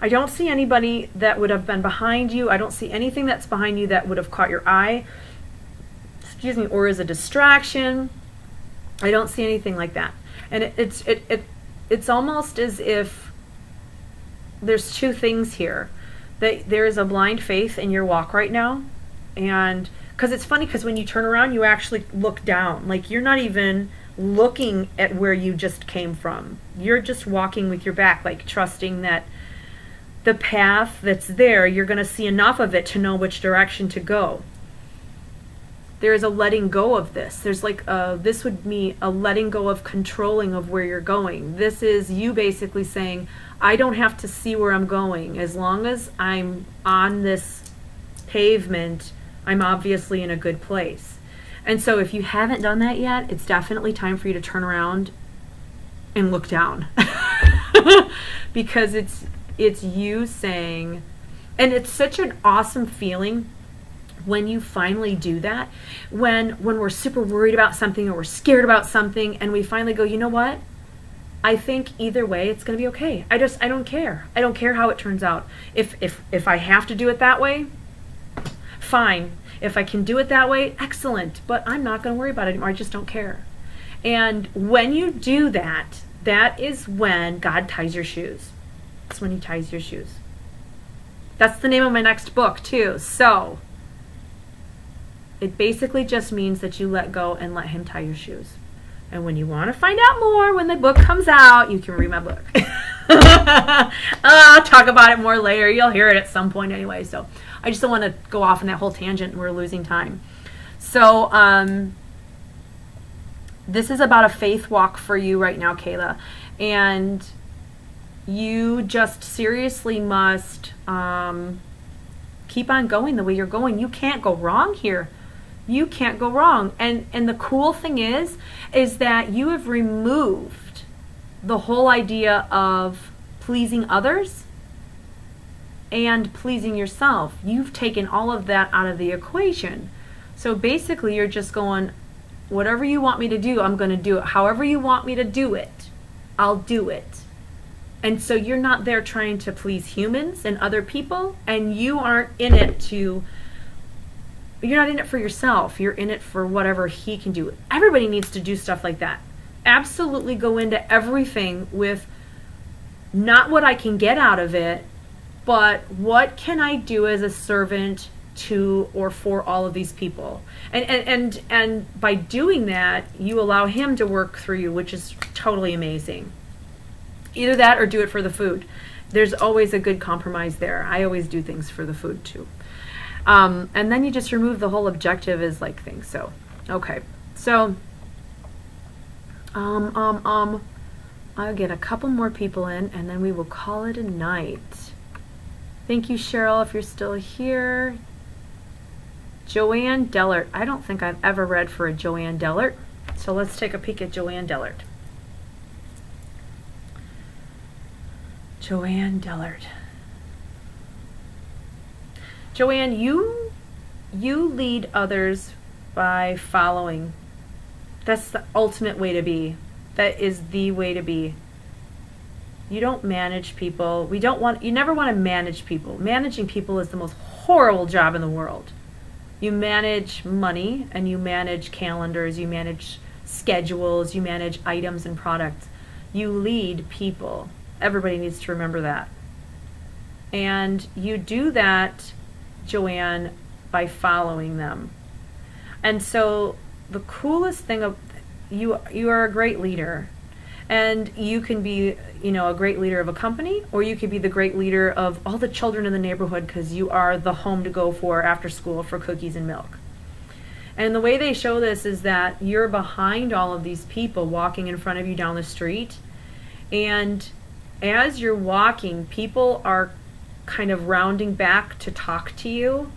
[SPEAKER 1] I don't see anybody that would have been behind you. I don't see anything that's behind you that would have caught your eye, excuse me, or is a distraction. I don't see anything like that. And it's almost as if there's two things here. That there is a blind faith in your walk right now, and because it's funny, because when you turn around, you actually look down. Like, you're not even looking at where you just came from. You're just walking with your back, like trusting that the path that's there, you're going to see enough of it to know which direction to go. There is a letting go of this. There's like this would be a letting go of controlling of where you're going. This is you basically saying, I don't have to see where I'm going. As long as I'm on this pavement, I'm obviously in a good place. And so if you haven't done that yet, it's definitely time for you to turn around and look down. Because it's you saying, and it's such an awesome feeling when you finally do that, when we're super worried about something or we're scared about something, and we finally go, you know what? I think either way it's going to be okay. I don't care. I don't care how it turns out. If I have to do it that way, fine. If I can do it that way, excellent. But I'm not going to worry about it anymore. I just don't care. And when you do that, that is when God ties your shoes. That's when he ties your shoes. That's the name of my next book too. So it basically just means that you let go and let him tie your shoes. And when you want to find out more, when the book comes out, you can read my book. I'll talk about it more later. You'll hear it at some point anyway. So I just don't want to go off on that whole tangent and we're losing time. So this is about a faith walk for you right now, Kayla. And you just seriously must keep on going the way you're going. You can't go wrong here. You can't go wrong. And the cool thing is that you have removed the whole idea of pleasing others and pleasing yourself. You've taken all of that out of the equation. So basically you're just going, whatever you want me to do, I'm going to do it. However you want me to do it, I'll do it. And so you're not there trying to please humans and other people, and you aren't in it to, you're not in it for yourself. You're in it for whatever he can do. Everybody needs to do stuff like that. Absolutely go into everything with not what I can get out of it, but what can I do as a servant to or for all of these people. And by doing that, you allow him to work through you, which is totally amazing. Either that or do it for the food. There's always a good compromise there. I always do things for the food too. And then you just remove the whole objective as like thing. So, okay. So, I'll get a couple more people in and then we will call it a night. Thank you, Cheryl, if you're still here. Joanne Dellert. I don't think I've ever read for a Joanne Dellert. So let's take a peek at Joanne Dellert. Joanne Dellert. Joanne, you lead others by following. That's the ultimate way to be. That is the way to be. You don't manage people. You never want to manage people. Managing people is the most horrible job in the world. You manage money and you manage calendars, you manage schedules, you manage items and products. You lead people. Everybody needs to remember that. And you do that, Joanne, by following them. And so the coolest thing of you are a great leader. And you can be, a great leader of a company, or you could be the great leader of all the children in the neighborhood because you are the home to go for after school for cookies and milk. And the way they show this is that you're behind all of these people walking in front of you down the street. And as you're walking, people are kind of rounding back to talk to you.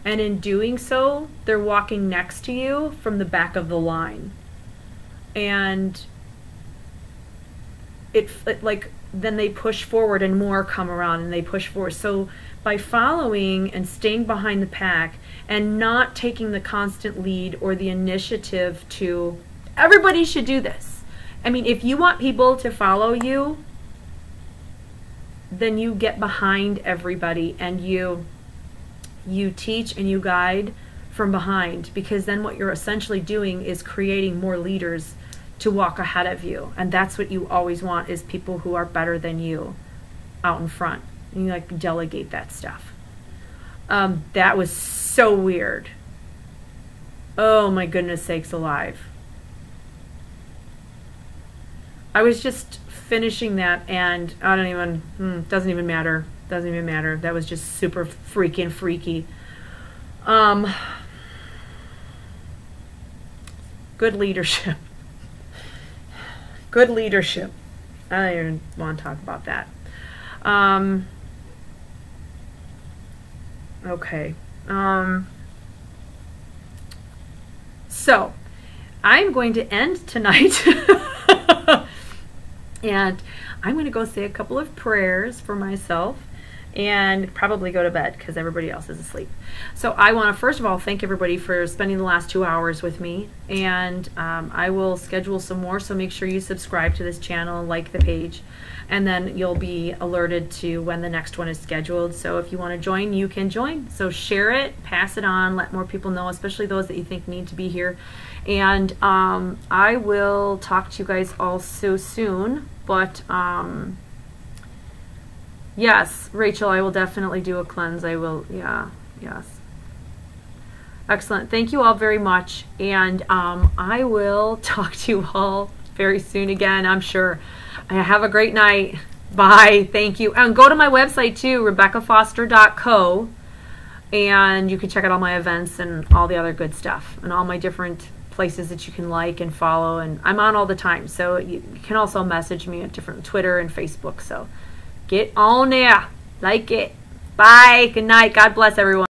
[SPEAKER 1] And in doing so, they're walking next to you from the back of the line. And then they push forward and more come around and they push forward. So by following and staying behind the pack and not taking the constant lead or the initiative to, everybody should do this. I mean, if you want people to follow you, then you get behind everybody and you teach and you guide from behind, because then what you're essentially doing is creating more leaders to walk ahead of you. And that's what you always want, is people who are better than you out in front. And you delegate that stuff. That was so weird. Oh my goodness sakes alive. I was just finishing that and I don't even, doesn't even matter. Doesn't even matter. That was just super freaking freaky. Good leadership. Good leadership. I don't even want to talk about that. Okay. So, I'm going to end tonight. And I'm going to go say a couple of prayers for myself and probably go to bed because everybody else is asleep. So I want to first of all thank everybody for spending the last 2 hours with me, and I will schedule some more, so make sure you subscribe to this channel, like the page, and then you'll be alerted to when the next one is scheduled. So if you want to join, you can join. So share it, pass it on, let more people know, especially those that you think need to be here. And I will talk to you guys all so soon. But yes, Rachel, I will definitely do a cleanse. I will, yeah, yes. Excellent. Thank you all very much. And I will talk to you all very soon again, I'm sure. Have a great night. Bye. Thank you. And go to my website too, RebeccaFoster.co, and you can check out all my events and all the other good stuff and all my different places that you can like and follow, and I'm on all the time, so you can also message me at different Twitter and Facebook. So get on there, like it. Bye. Good night. God bless everyone.